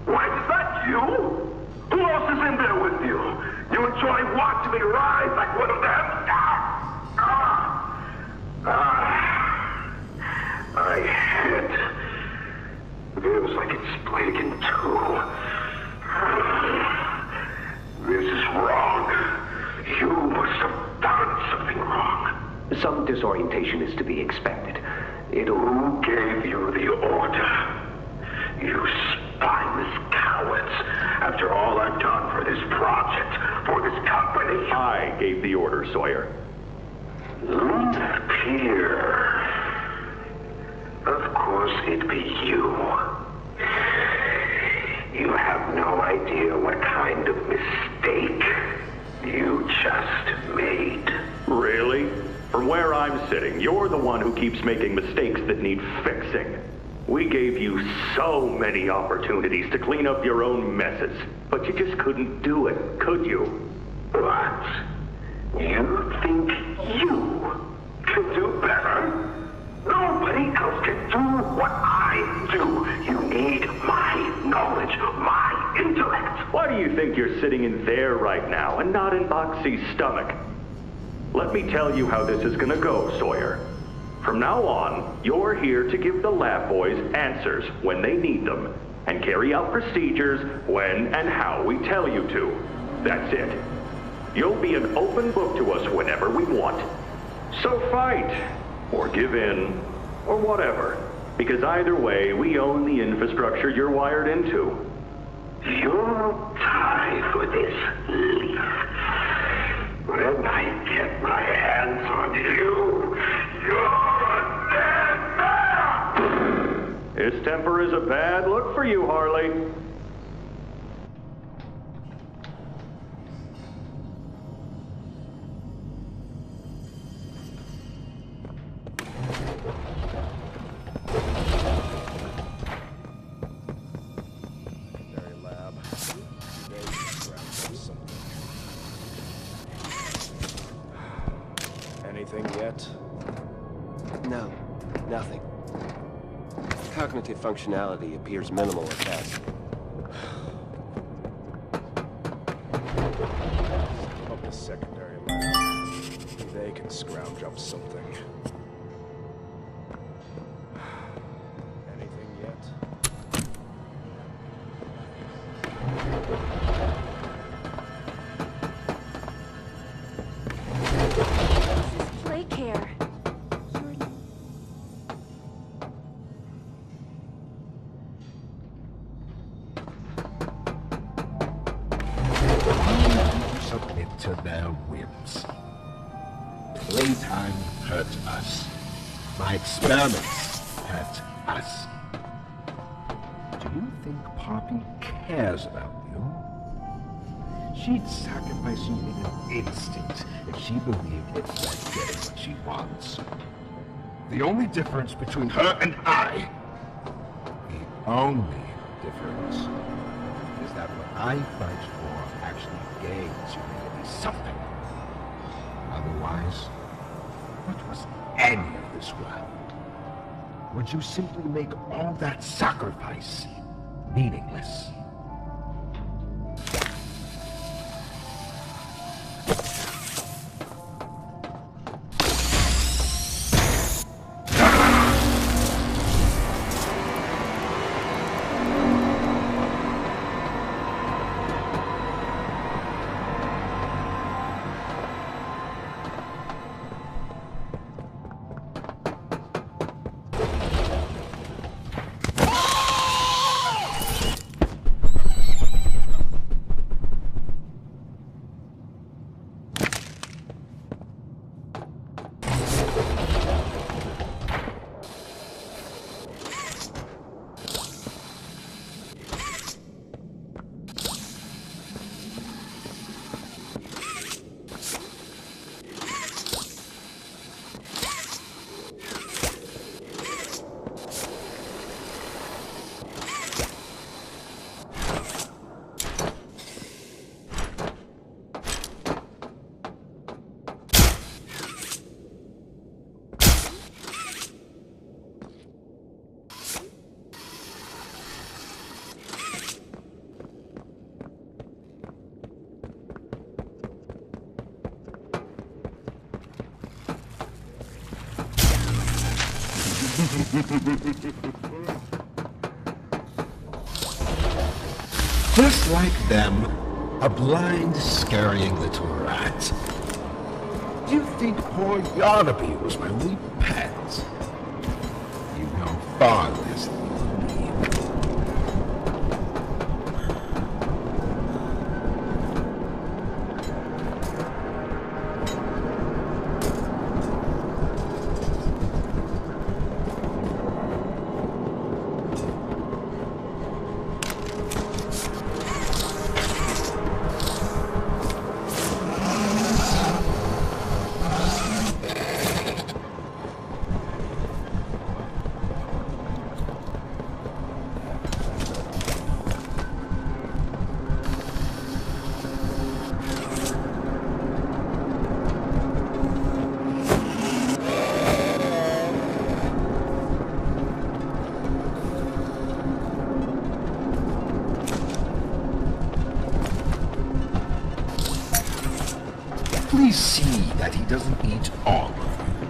White, is that you? Who else is in there with you? You enjoy watching me rise like one of them? My head feels like it's split in two. This is wrong. You must have done something wrong. Some disorientation is to be expected. Who gave you the order? You spineless cowards. After all I've done for this project, for this company. I gave the order, Sawyer. Peer. Of course it'd be you. You have no idea what kind of mistake you just made. Really? From where I'm sitting, you're the one who keeps making mistakes that need fixing. We gave you so many opportunities to clean up your own messes, but you just couldn't do it, could you? What? You think you can do better? Nobody else can do what I do. You need my knowledge, my intellect. Why do you think you're sitting in there right now and not in Boxy's stomach? Let me tell you how this is gonna go, Sawyer. From now on, you're here to give the lab boys answers when they need them, and carry out procedures when and how we tell you to. That's it. You'll be an open book to us whenever we want. So fight, or give in, or whatever. Because either way, we own the infrastructure you're wired into. You'll die for this leaf. When I get my hands on you, you're a dead man! His temper is a bad look for you, Harley. Anything yet? No, nothing. Cognitive functionality appears minimal at best. Up the secondary lab. They can scrounge up something. Anything yet? Play care. Submit to their whims. Playtime hurt us. My experiments hurt us. Do you think Poppy cares about you? She'd sacrifice you in an instant if she believed it meant getting what she wants. The only difference between her and I, the only difference, is that what I fight for actually gains humanity something. Otherwise, what was any of this world? Would you simply make all that sacrifice meaningless? Just like them, a blind, scurrying little rat. Do you think poor Yarnaby was my only pet? You know far less than you believe. me see that he doesn't eat all of you.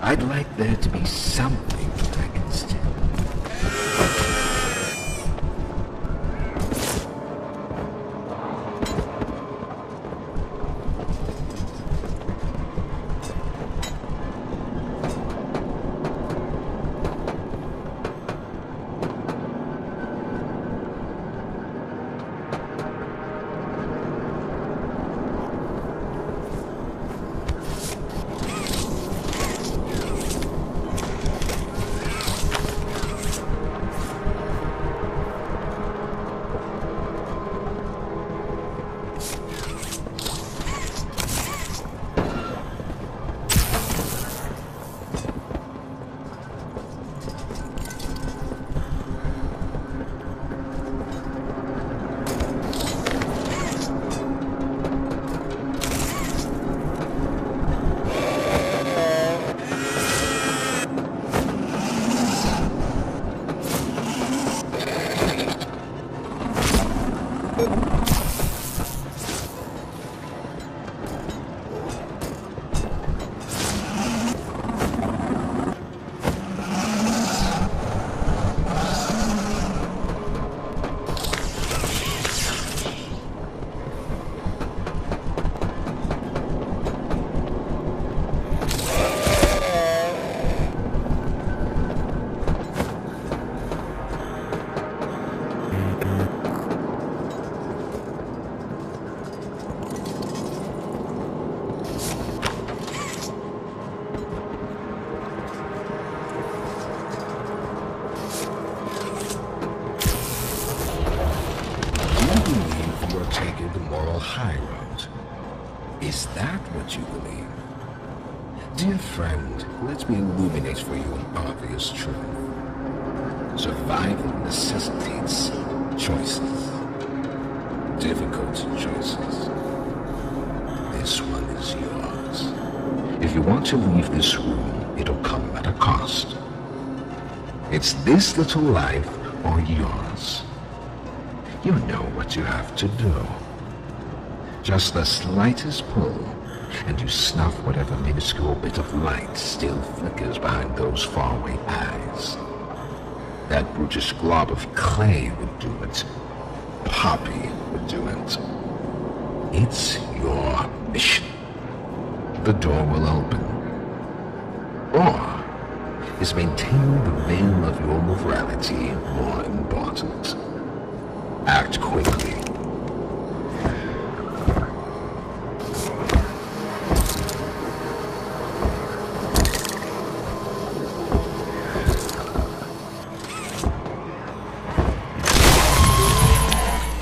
I'd like there to be something against him. High road. Is that what you believe? Dear friend, let me illuminate for you an obvious truth. Survival necessitates choices. Difficult choices. This one is yours. If you want to leave this room, it'll come at a cost. It's this little life or yours. You know what you have to do. Just the slightest pull, and you snuff whatever minuscule bit of light still flickers behind those faraway eyes. That brutish glob of clay would do it. Poppy would do it. It's your mission. The door will open. Or is maintaining the veil of your morality more important? Act quickly.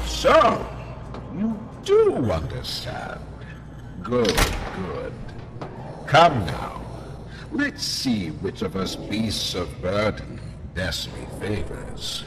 So, you do understand. Good, good. Come now. Let's see which of us beasts of burden best me favors.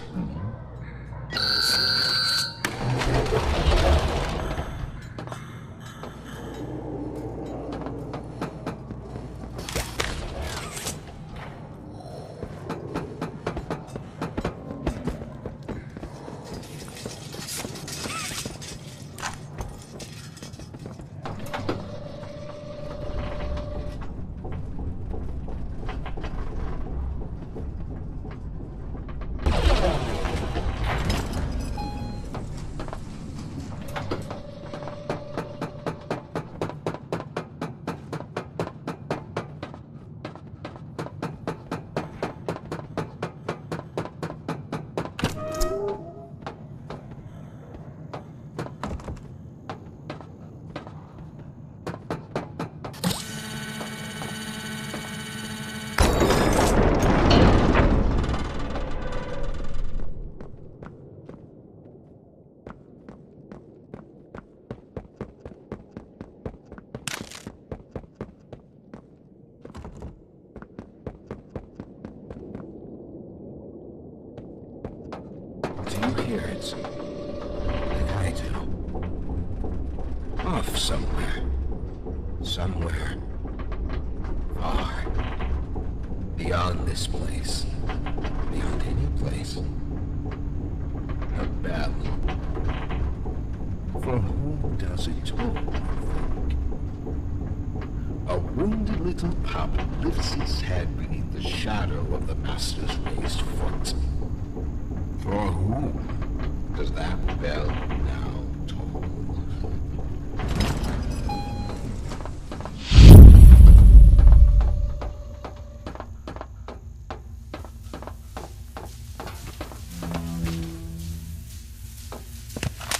Hear it, like I do. Off somewhere. Somewhere. Far. Beyond this place. Beyond any place. A battle. For whom does it toll, you think? wounded little pup lifts its head beneath the shadow of the Master's raised foot. For whom does that bell now toll?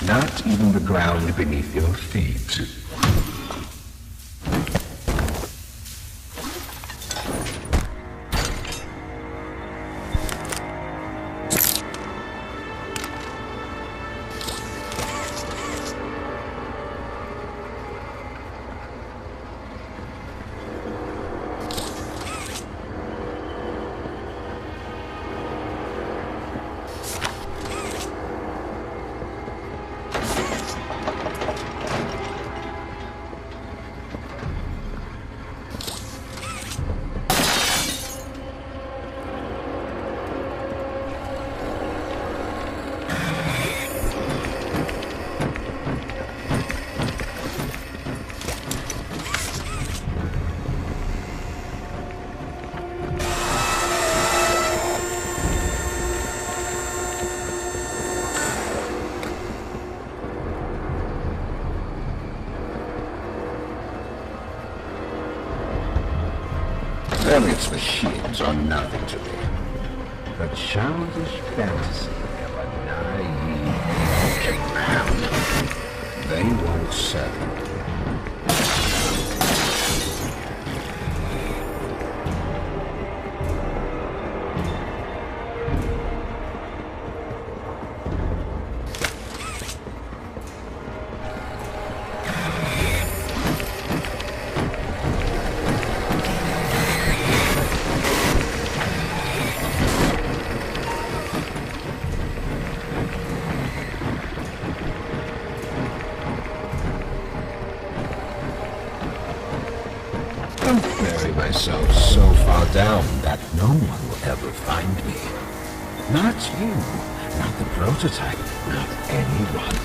Not even the ground beneath your feet. Its machines are nothing to me. The childish fantasy of a naive caveman. They won't settle. Myself so far down that no one will ever find me. Not you, not the prototype, not anyone.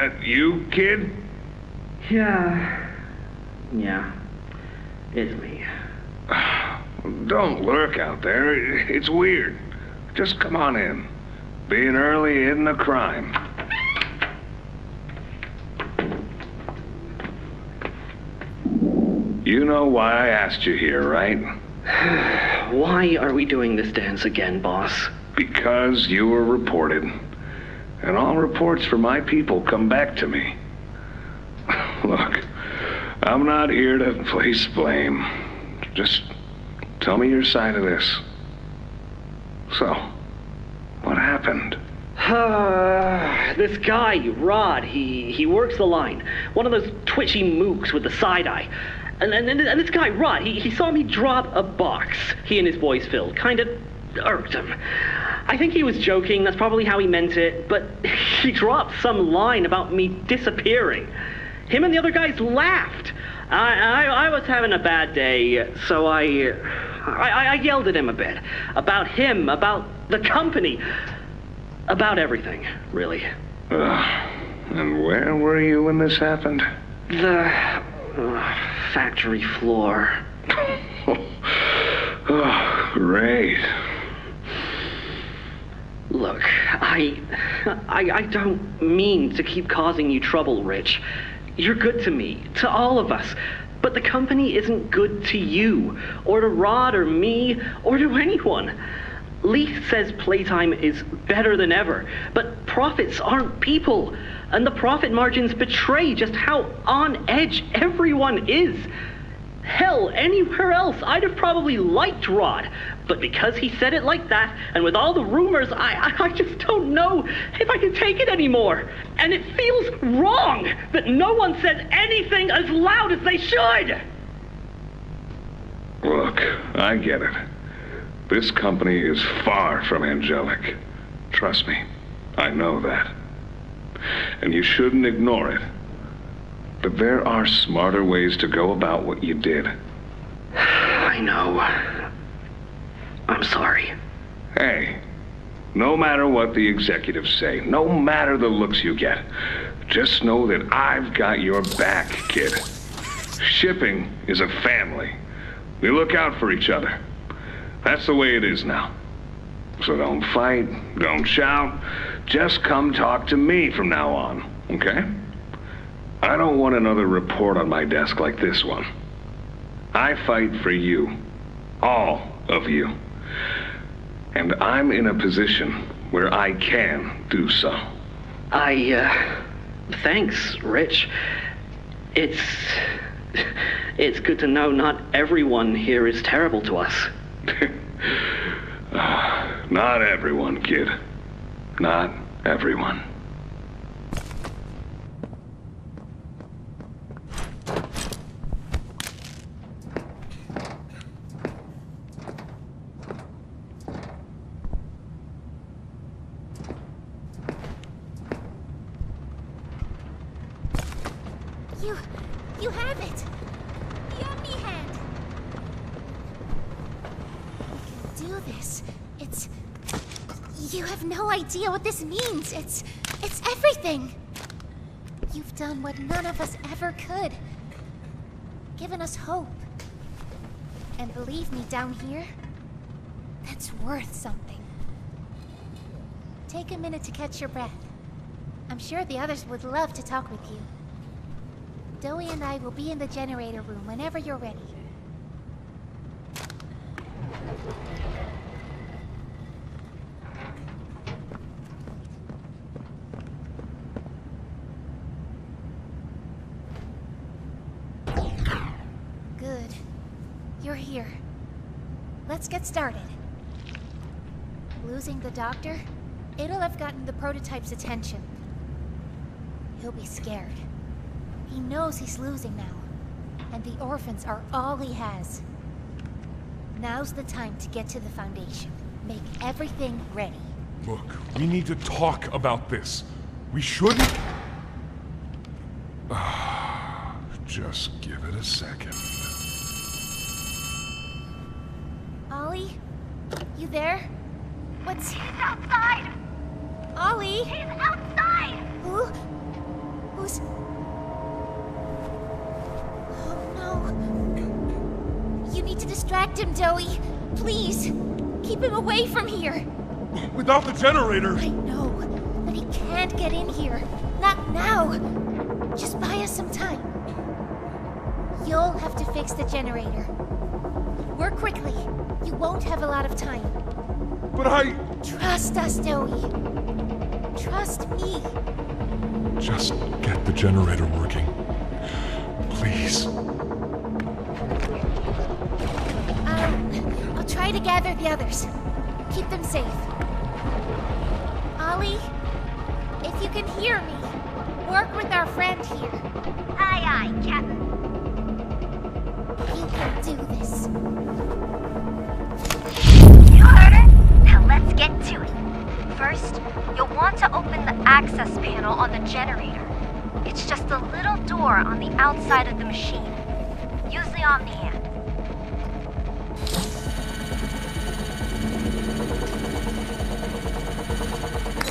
That you, kid? Yeah, it's me. Don't lurk out there. It's weird. Just come on in. Being early isn't a crime. You know why I asked you here, right? Why are we doing this dance again, boss? Because you were reported. And all reports for my people come back to me. Look, I'm not here to place blame. Just tell me your side of this. So, what happened? This guy, Rod, he works the line. One of those twitchy mooks with the side eye. And this guy, Rod, he saw me drop a box he and his boys filled. Kinda irked him. I think he was joking, that's probably how he meant it, but he dropped some line about me disappearing. Him and the other guys laughed. I was having a bad day, so I yelled at him a bit. About him, about the company, about everything, really. And where were you when this happened? The factory floor. Oh, great. Look, I don't mean to keep causing you trouble, Rich. You're good to me, to all of us. But the company isn't good to you, or to Rod, or me, or to anyone. Leith says Playtime is better than ever, but profits aren't people. And the profit margins betray just how on edge everyone is. Hell, anywhere else, I'd have probably liked Rod. But because he said it like that, and with all the rumors, I just don't know if I can take it anymore. And it feels wrong that no one says anything as loud as they should. Look, I get it. This company is far from angelic. Trust me, I know that. And you shouldn't ignore it. But there are smarter ways to go about what you did. I know. I'm sorry. Hey, no matter what the executives say, no matter the looks you get, just know that I've got your back, kid. Shipping is a family. We look out for each other. That's the way it is now. So don't fight, don't shout. Just come talk to me from now on, okay? I don't want another report on my desk like this one. I fight for you. All of you. And I'm in a position where I can do so. Thanks, Rich. It's good to know not everyone here is terrible to us. Not everyone, kid. Not everyone. You have it! The Omni Hand! We can do this. You have no idea what this means. It's everything! You've done what none of us ever could. Given us hope. And believe me, down here, that's worth something. Take a minute to catch your breath. I'm sure the others would love to talk with you. Dowie and I will be in the generator room whenever you're ready. Good. You're here. Let's get started. Losing the doctor? It'll have gotten the prototype's attention. He'll be scared. He knows he's losing now, and the orphans are all he has. Now's the time to get to the Foundation. Make everything ready. Look, we need to talk about this. We shouldn't... Just give it a second. Ollie? You there? What's... He's outside! Ollie? He's outside! Who? Distract him, Joey. Please. Keep him away from here. Without the generator! I know, but he can't get in here. Not now. Just buy us some time. You'll have to fix the generator. Work quickly. You won't have a lot of time. But I... Trust us, Joey. Trust me. Just get the generator working. Please. I'll try to gather the others. Keep them safe. Ollie, if you can hear me, work with our friend here. Aye, aye, Captain. You can do this. You heard her? Now let's get to it. First, you'll want to open the access panel on the generator. It's just a little door on the outside of the machine. Use the Omni hand.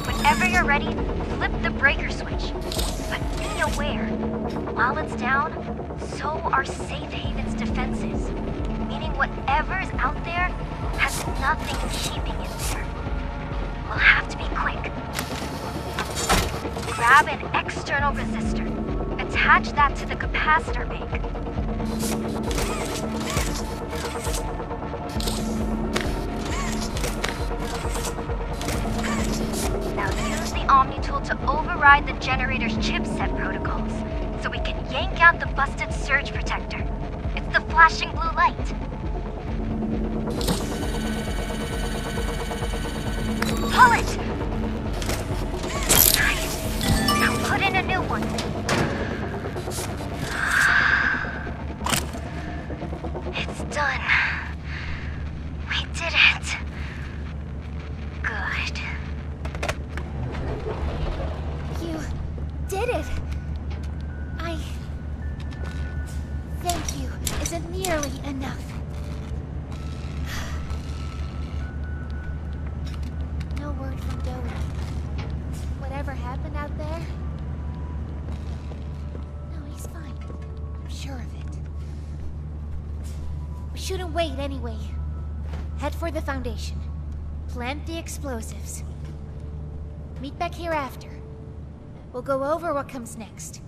Whenever you're ready, flip the breaker switch. But be aware, while it's down, so are Safe Haven's defenses. Meaning whatever's out there has nothing keeping it there. We'll have to be quick. Grab an external resistor. Attach that to the capacitor bank. Now use the Omni tool to override the generator's chipset protocols, so we can yank out the busted surge protector. It's the flashing blue light. Pull it! Nice. Now put in a new one. It's done. We did it. Good. You did it. Thank you isn't nearly enough. No word from Joey. Whatever happened out there? No, he's fine. I'm sure of it. We shouldn't wait anyway. Head for the Foundation. Plant the explosives. Meet back here after. We'll go over what comes next.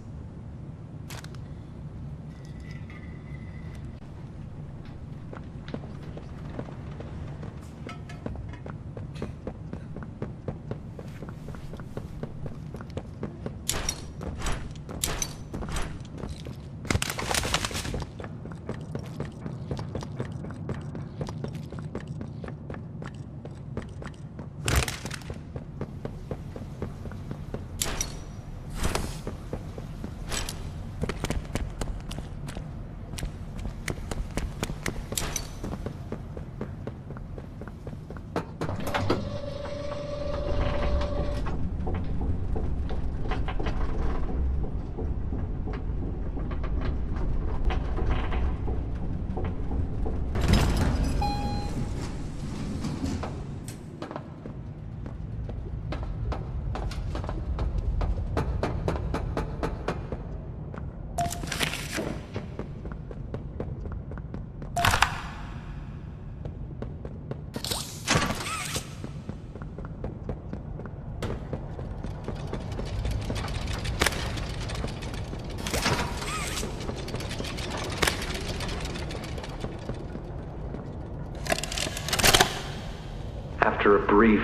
After a brief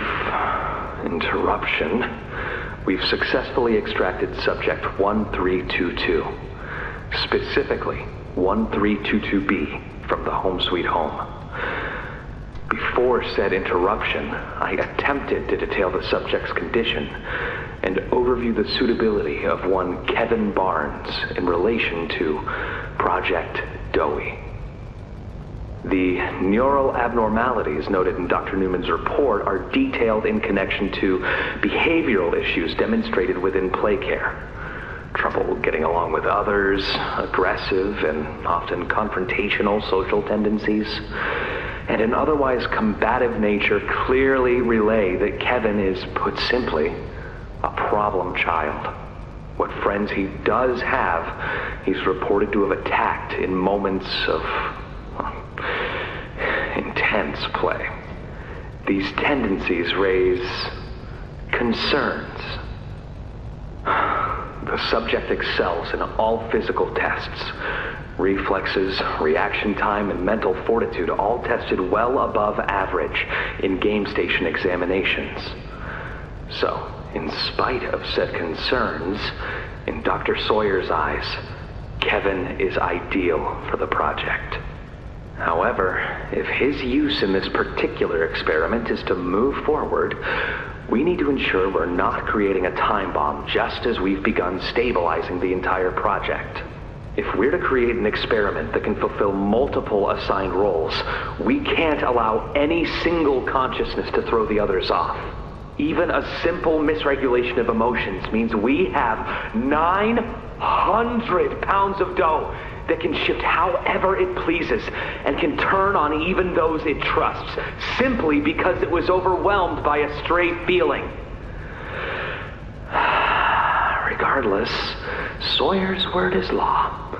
interruption, we've successfully extracted subject 1322, specifically 1322B, from the Home Sweet Home. Before said interruption, I attempted to detail the subject's condition and overview the suitability of one Kevin Barnes in relation to Project Dowie. The neural abnormalities noted in Dr. Newman's report are detailed in connection to behavioral issues demonstrated within Playcare. Trouble getting along with others, aggressive and often confrontational social tendencies, and an otherwise combative nature clearly relay that Kevin is, put simply, a problem child. What friends he does have, he's reported to have attacked in moments of intense play. These tendencies raise concerns. The subject excels in all physical tests. Reflexes, reaction time, and mental fortitude all tested well above average in game station examinations. So, in spite of said concerns, in Dr. Sawyer's eyes, Kevin is ideal for the project. However, if his use in this particular experiment is to move forward, we need to ensure we're not creating a time bomb just as we've begun stabilizing the entire project. If we're to create an experiment that can fulfill multiple assigned roles, we can't allow any single consciousness to throw the others off. Even a simple misregulation of emotions means we have 900 pounds of dough that can shift however it pleases and can turn on even those it trusts, simply because it was overwhelmed by a stray feeling. Regardless, Sawyer's word is law,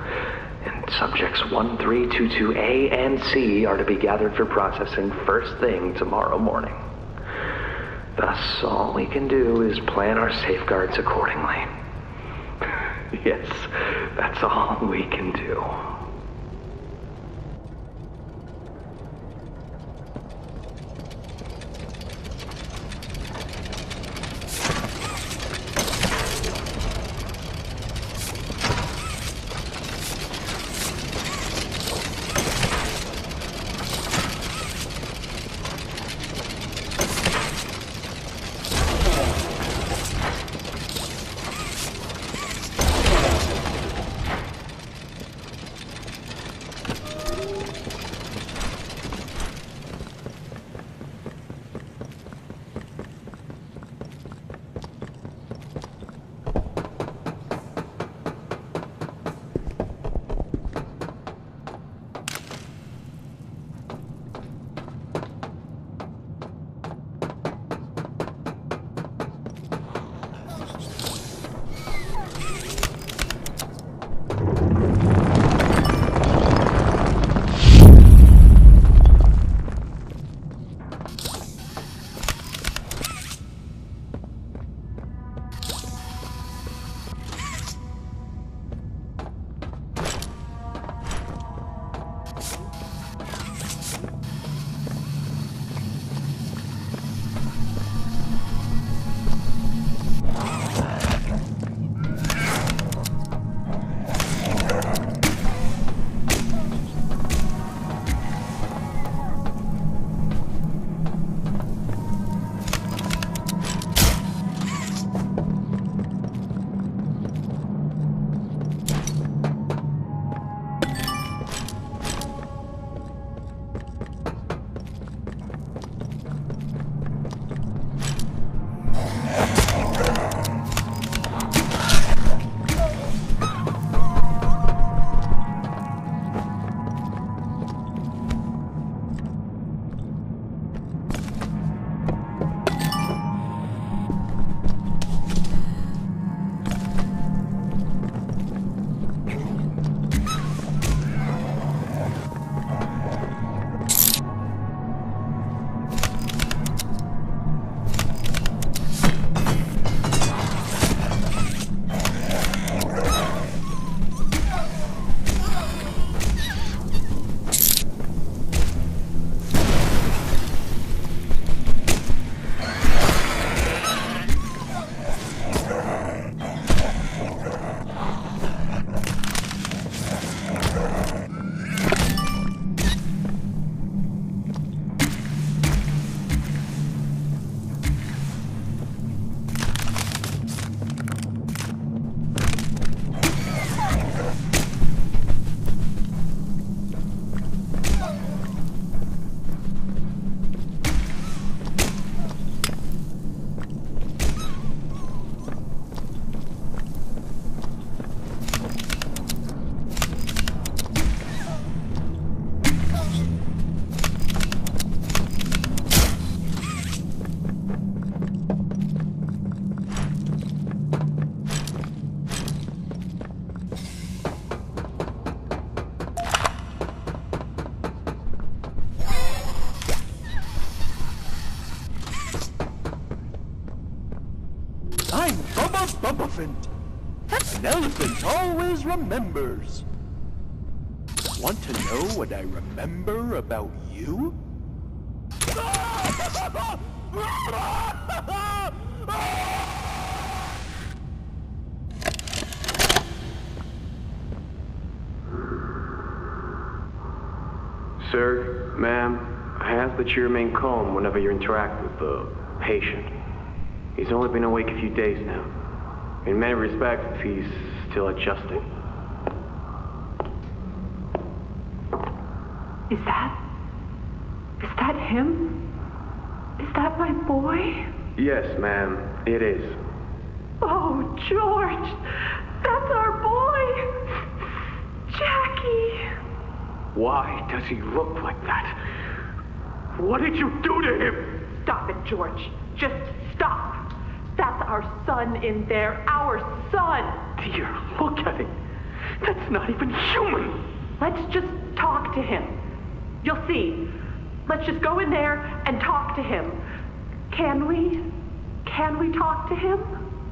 and subjects 1322A and C are to be gathered for processing first thing tomorrow morning. Thus, all we can do is plan our safeguards accordingly. Yes, that's all we can do. I'm Bubba Bubbaphant. An elephant always remembers. Want to know what I remember about you? Sir, ma'am, I ask that you remain calm whenever you interact with the patient. He's only been awake a few days now. In many respects, he's still adjusting. Is that him? Is that my boy? Yes, ma'am, it is. Oh, George! That's our boy! Jackie! Why does he look like that? What did you do to him? Stop it, George. Just stop. That's our son in there. Our son! Dear, look at him. That's not even human. Let's just talk to him. You'll see. Let's just go in there and talk to him. Can we? Can we talk to him?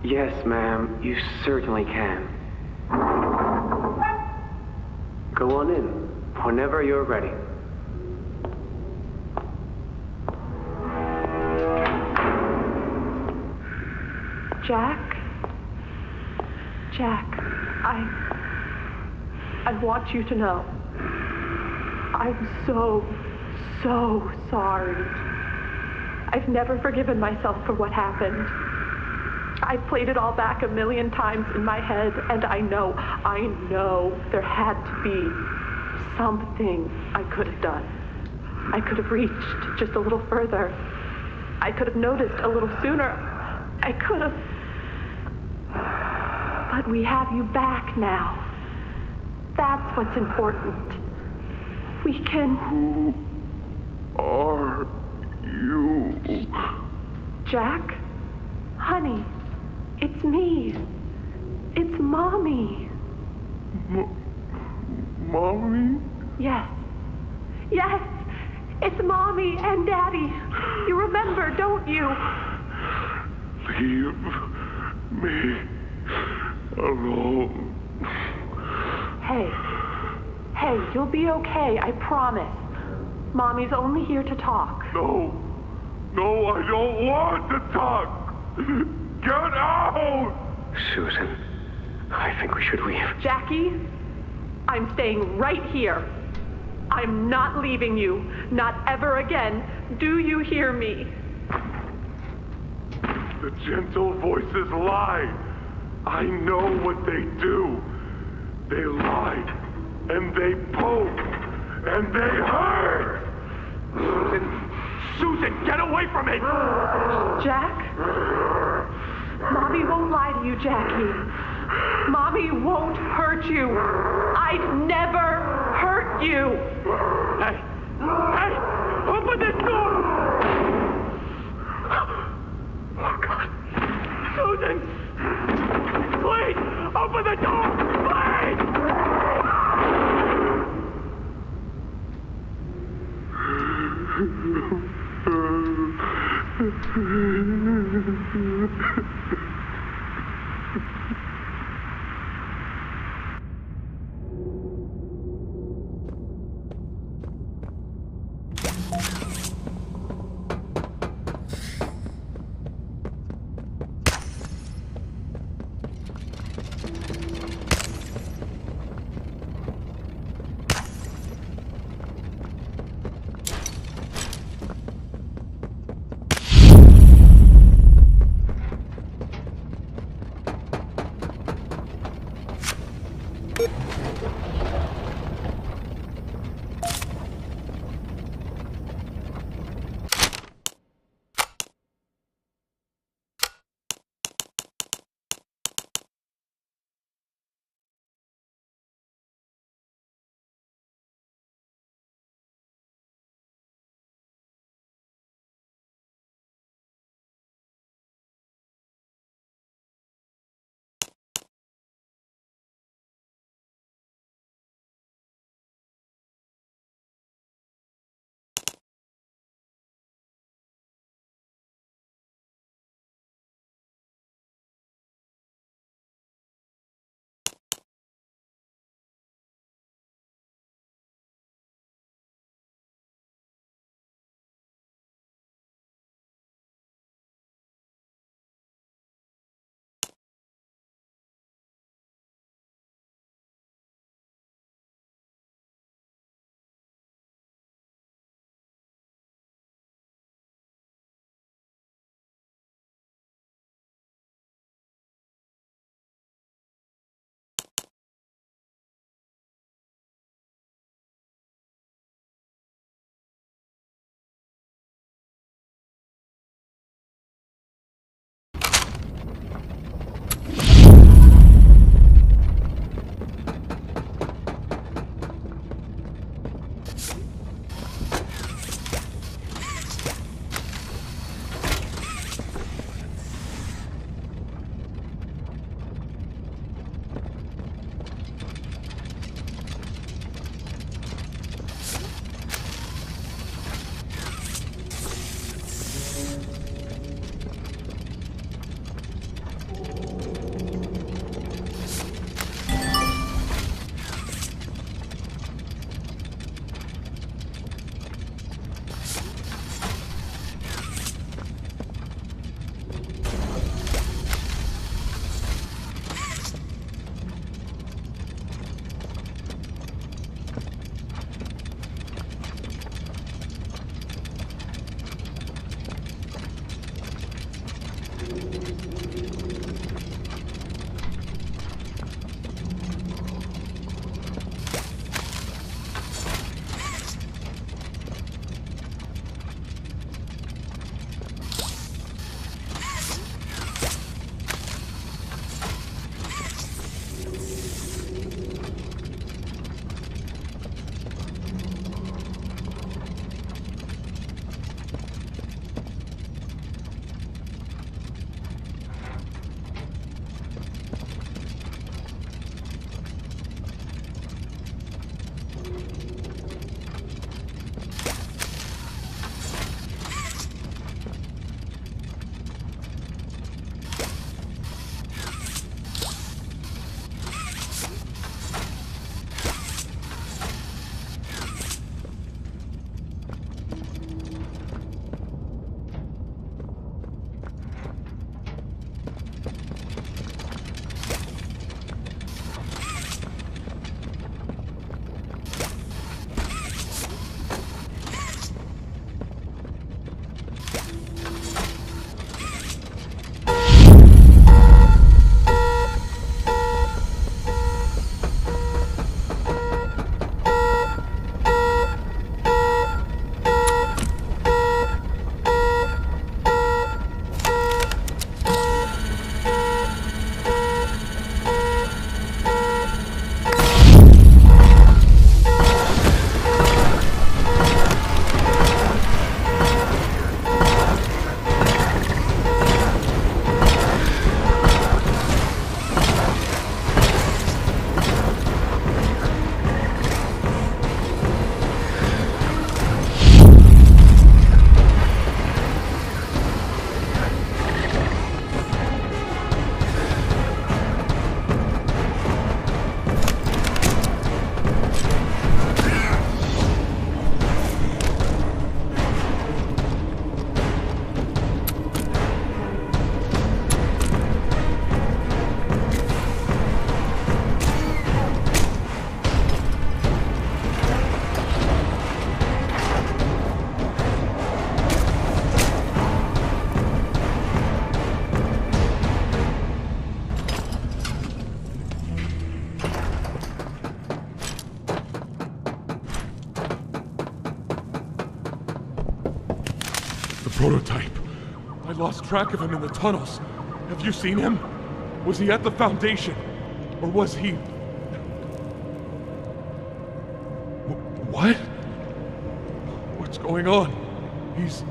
Yes, ma'am, you certainly can. Go on in, whenever you're ready. Jack, I want you to know, I'm so sorry. I've never forgiven myself for what happened. I've played it all back a million times in my head, and I know there had to be something I could have done. I could have reached just a little further. I could have noticed a little sooner. I could have... But we have you back now. That's what's important. We can... Who are you? Jack? Honey, it's me. It's Mommy. Mommy? Yes. Yes! It's Mommy and Daddy. You remember, don't you? Leave me alone. Hey, you'll be okay, I promise. Mommy's only here to talk. No, I don't want to talk. Get out! Susan, I think we should leave. Jackie, I'm staying right here. I'm not leaving you. Not ever again. Do you hear me? The gentle voices lie. I know what they do. They lie, and they poke, and they hurt. Susan, get away from me! Jack? Mommy won't lie to you, Jackie. Mommy won't hurt you. I'd never hurt you. Hey! Open this door! Oh, God. Susan! Please! Open the door! Please! prototype. I lost track of him in the tunnels. Have you seen him? Was he at the Foundation? Or was he... What? What's going on? He's...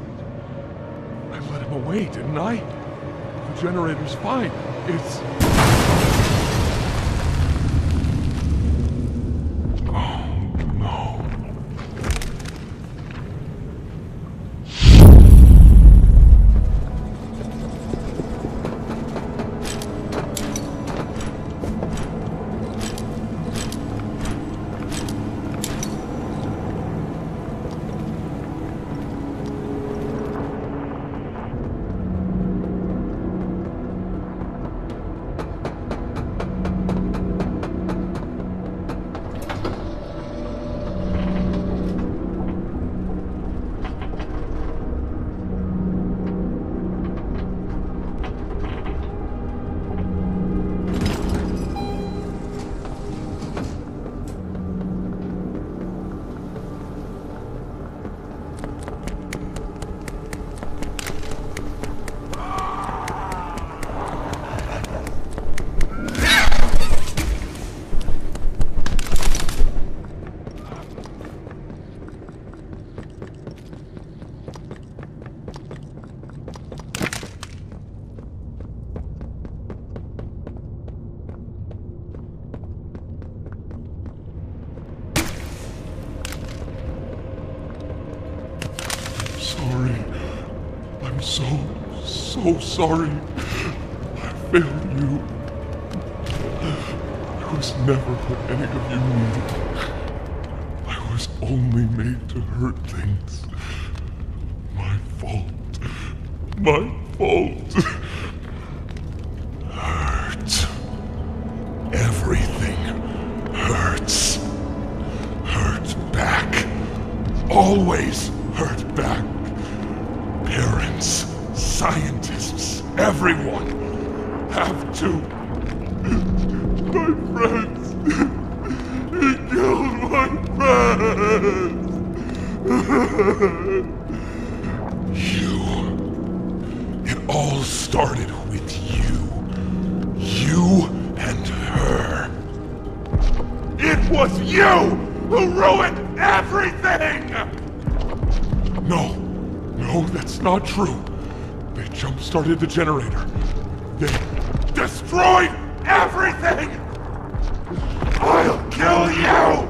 I let him away, didn't I? The generator's fine. It's... so sorry. I failed you. I was never what any of you needed. I was only made to hurt things. My fault. My fault. Hurt. Everything hurts. Hurt back. Always hurt back. Parents, scientists, everyone have to. My friends. He killed my friends. You. It all started with you. You and her. It was you who ruined everything! No, that's not true. They jump-started the generator. They destroyed everything! I'll kill you!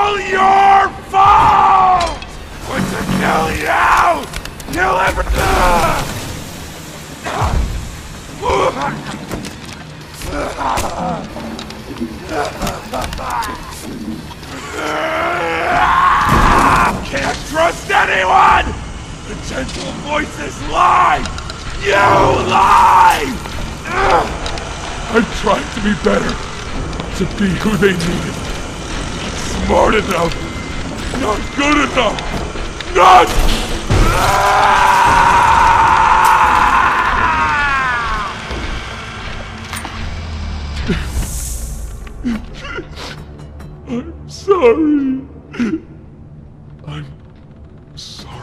all your fault! Was to kill you! Kill everything! Can't trust anyone! The gentle voices lie! You lie! I'm trying to be better, to be who they needed. Smart enough, not good enough, not... I'm sorry. I'm sorry.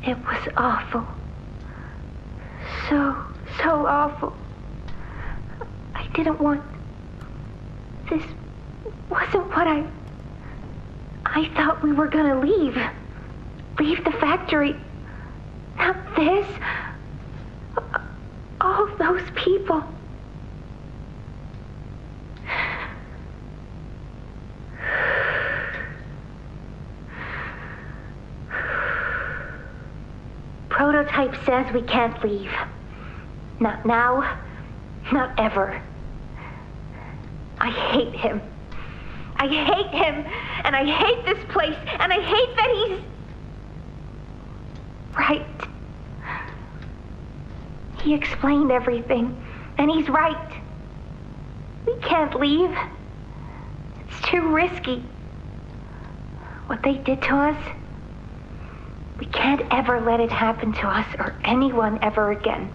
It was awful. So awful. I didn't want... This wasn't what I thought we were gonna leave. Leave the factory. Not this. All those people. Prototype says we can't leave. Not now, not ever. I hate him. I hate him, and I hate this place, and I hate that he's... right. He explained everything, and he's right. We can't leave. It's too risky. What they did to us... we can't ever let it happen to us or anyone ever again.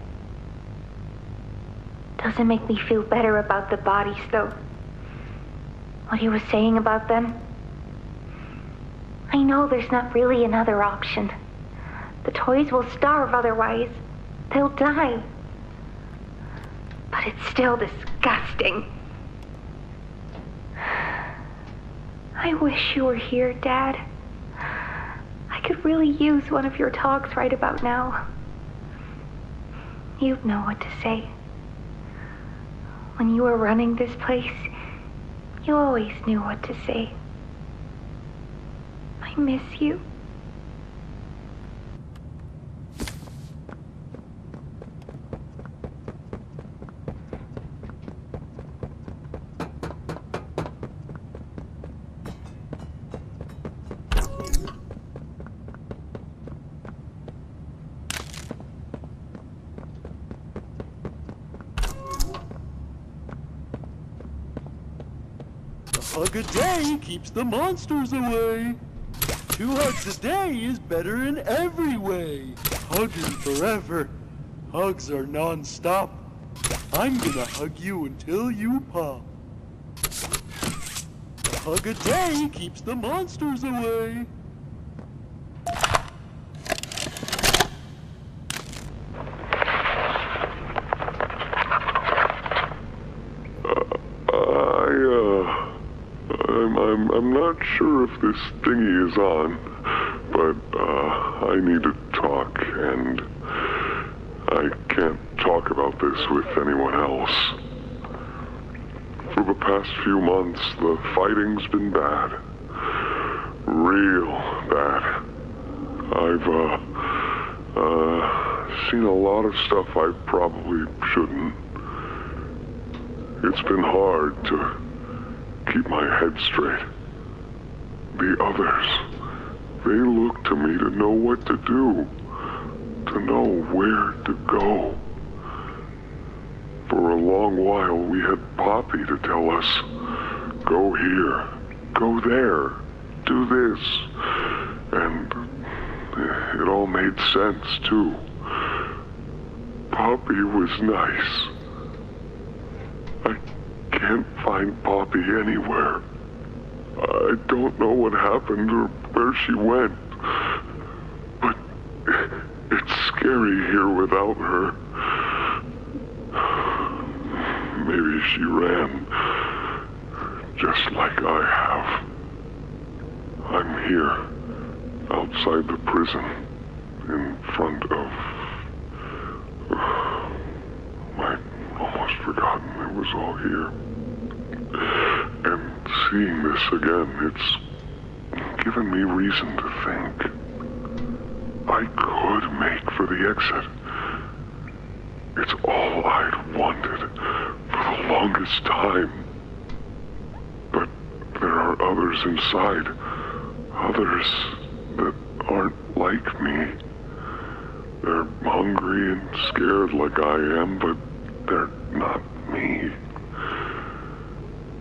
Doesn't make me feel better about the bodies, though. What he was saying about them. I know there's not really another option. The toys will starve otherwise. They'll die. But it's still disgusting. I wish you were here, Dad. I could really use one of your talks right about now. You'd know what to say. When you were running this place, you always knew what to say. I miss you. A hug a day keeps the monsters away. 2 hugs a day is better in every way. Hugging forever. Hugs are non-stop. I'm gonna hug you until you pop. A hug a day keeps the monsters away. I'm not sure if this thingy is on, but I need to talk, and I can't talk about this with anyone else. For the past few months, the fighting's been bad. Real bad. I've seen a lot of stuff I probably shouldn't. It's been hard to keep my head straight. The others, they look to me to know what to do, to know where to go. For a long while, we had Poppy to tell us, go here, go there, do this. it all made sense, too. Poppy was nice. I can't find Poppy anywhere. I don't know what happened or where she went. But it's scary here without her. Maybe she ran, just like I have. I'm here, outside the prison, in front of... I'd almost forgotten it was all here. And seeing this again, it's given me reason to think. I could make for the exit. It's all I'd wanted for the longest time. But there are others inside. Others that aren't like me. They're hungry and scared like I am, but they're not me.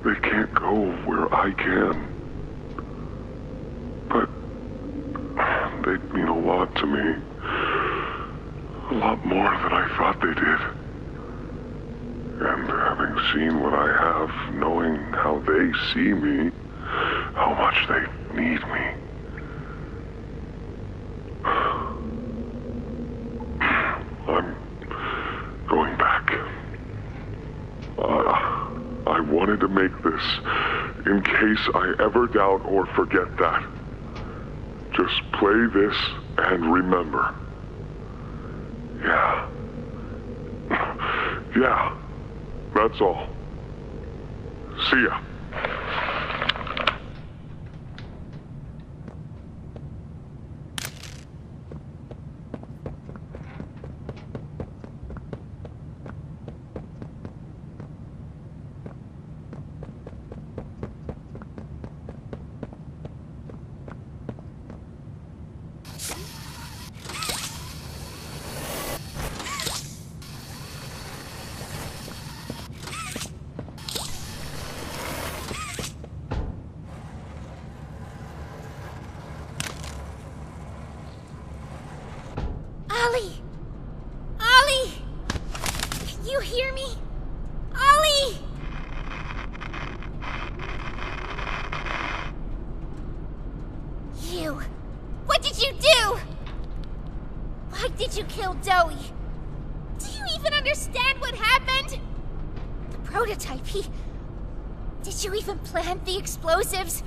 They can't go where I can. But they'd mean a lot to me. A lot more than I thought they did. And having seen what I have, knowing how they see me, how much they need me. I'm going back. I wanted to make this in case I ever doubt or forget that. Just play this and remember. Yeah. Yeah. That's all. See ya. Ollie! Ollie! Can you hear me? Ollie! You! What did you do? Why did you kill Dowie? Do you even understand what happened? The prototype, Did you even plant the explosives?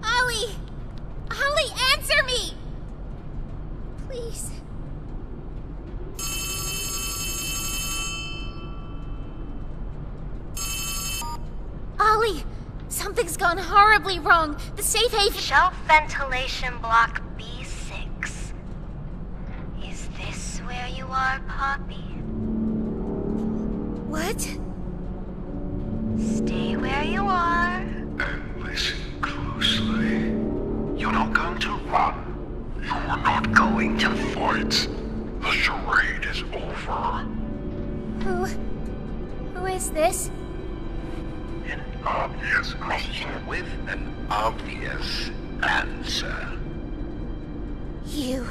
Ollie! Ollie, answer me! Please. Ollie! Something's gone horribly wrong. The safe haven... Shelf ventilation block B6. Is this where you are, Poppy? What? Stay where you are. And listen closely. You're not going to run. You're not going to fight. The charade is over. Who is this? An obvious question with an obvious answer. You.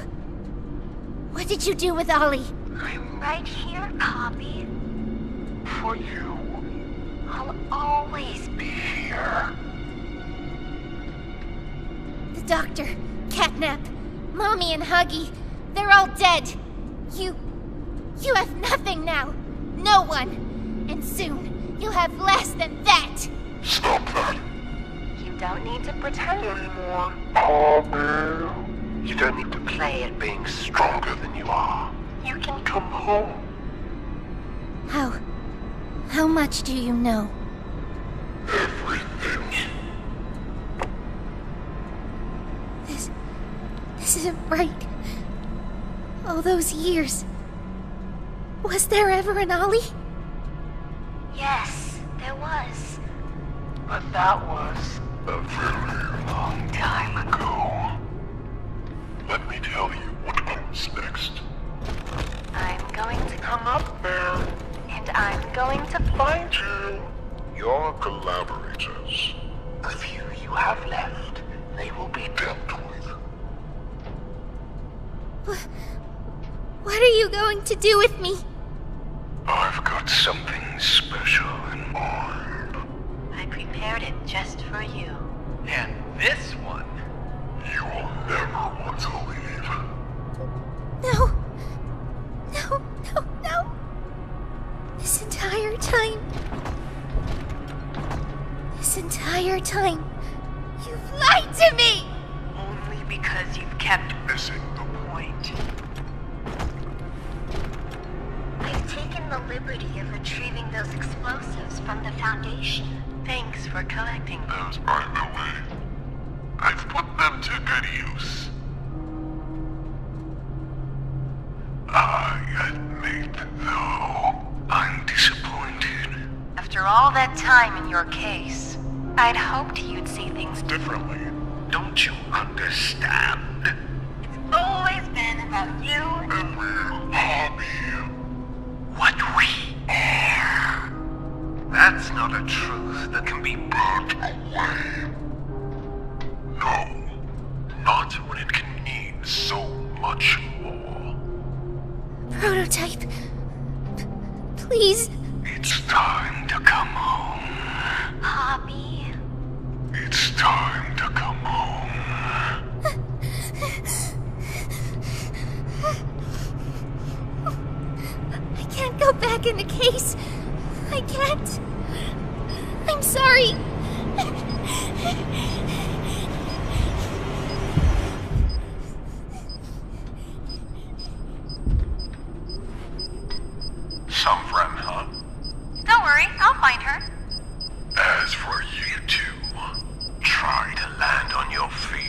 What did you do with Ollie? I'm right here, Poppy. For you. I'll always be here. The doctor, Catnap, Mommy and Huggy, they're all dead. You have nothing now. No one. And soon, you'll have less than that. Stop that. You don't need to pretend anymore. Poppy. You don't need to play at being stronger than you are. You can come home. How much do you know? Everything. This isn't right. All those years. Was there ever an Ollie? Yes, there was. But that was a very long time ago. Let me tell you what comes next. I'm going to Come up there. And I'm going to Find you. Your collaborators. The few you have left, they will be dealt with. you going to do with me? I've got something special in mind. I prepared it just for you. And this one, you will never want to leave. No. No, no, no. This entire time, you've lied to me! Only because you've kept missing the point. I've taken the liberty of retrieving those explosives from the Foundation. Thanks for collecting them. As by the way, I've put them to good use. I admit, though, I'm disappointed. After all that time in your case, I'd hoped you'd see things differently. Don't you understand? It's always been about you and real hobby. What we are. That's not a truth that can be brought away. No, not when it can mean so much more. Prototype. Please. It's time to come home. Hobby. It's time to come home. I can't go back in the case. I can't. I'm sorry. Some friend, huh? Don't worry, I'll find her. As for you two, try to land on your feet.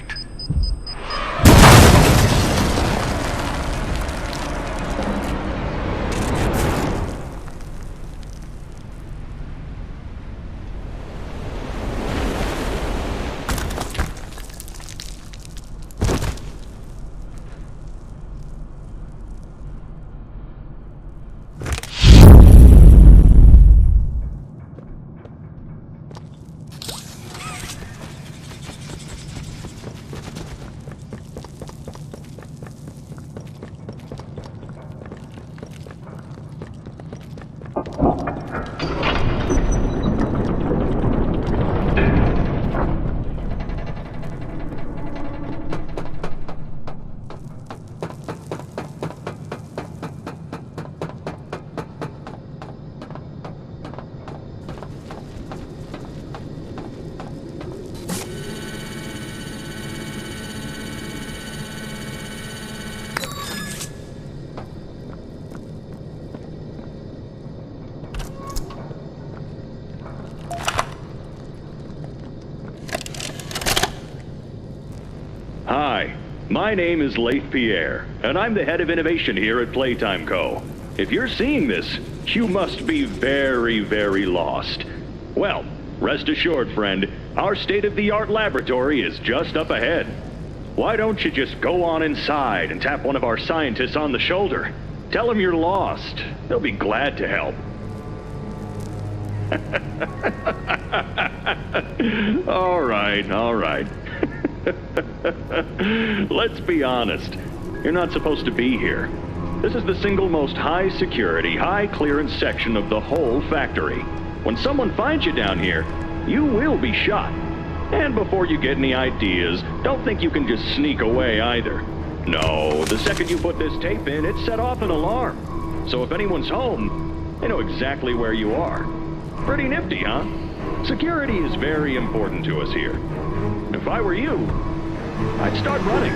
Hi, my name is Leif Pierre, and I'm the head of innovation here at Playtime Co. If you're seeing this, you must be very, very lost. Well, rest assured, friend, our state-of-the-art laboratory is just up ahead. Why don't you just go on inside and tap one of our scientists on the shoulder? Tell them you're lost. They'll be glad to help. All right. Let's be honest. You're not supposed to be here. This is the single most high security, high clearance section of the whole factory. When someone finds you down here, you will be shot. And before you get any ideas, don't think you can just sneak away either. No, the second you put this tape in, it set off an alarm. So if anyone's home, they know exactly where you are. Pretty nifty, huh? Security is very important to us here. If I were you, I'd start running.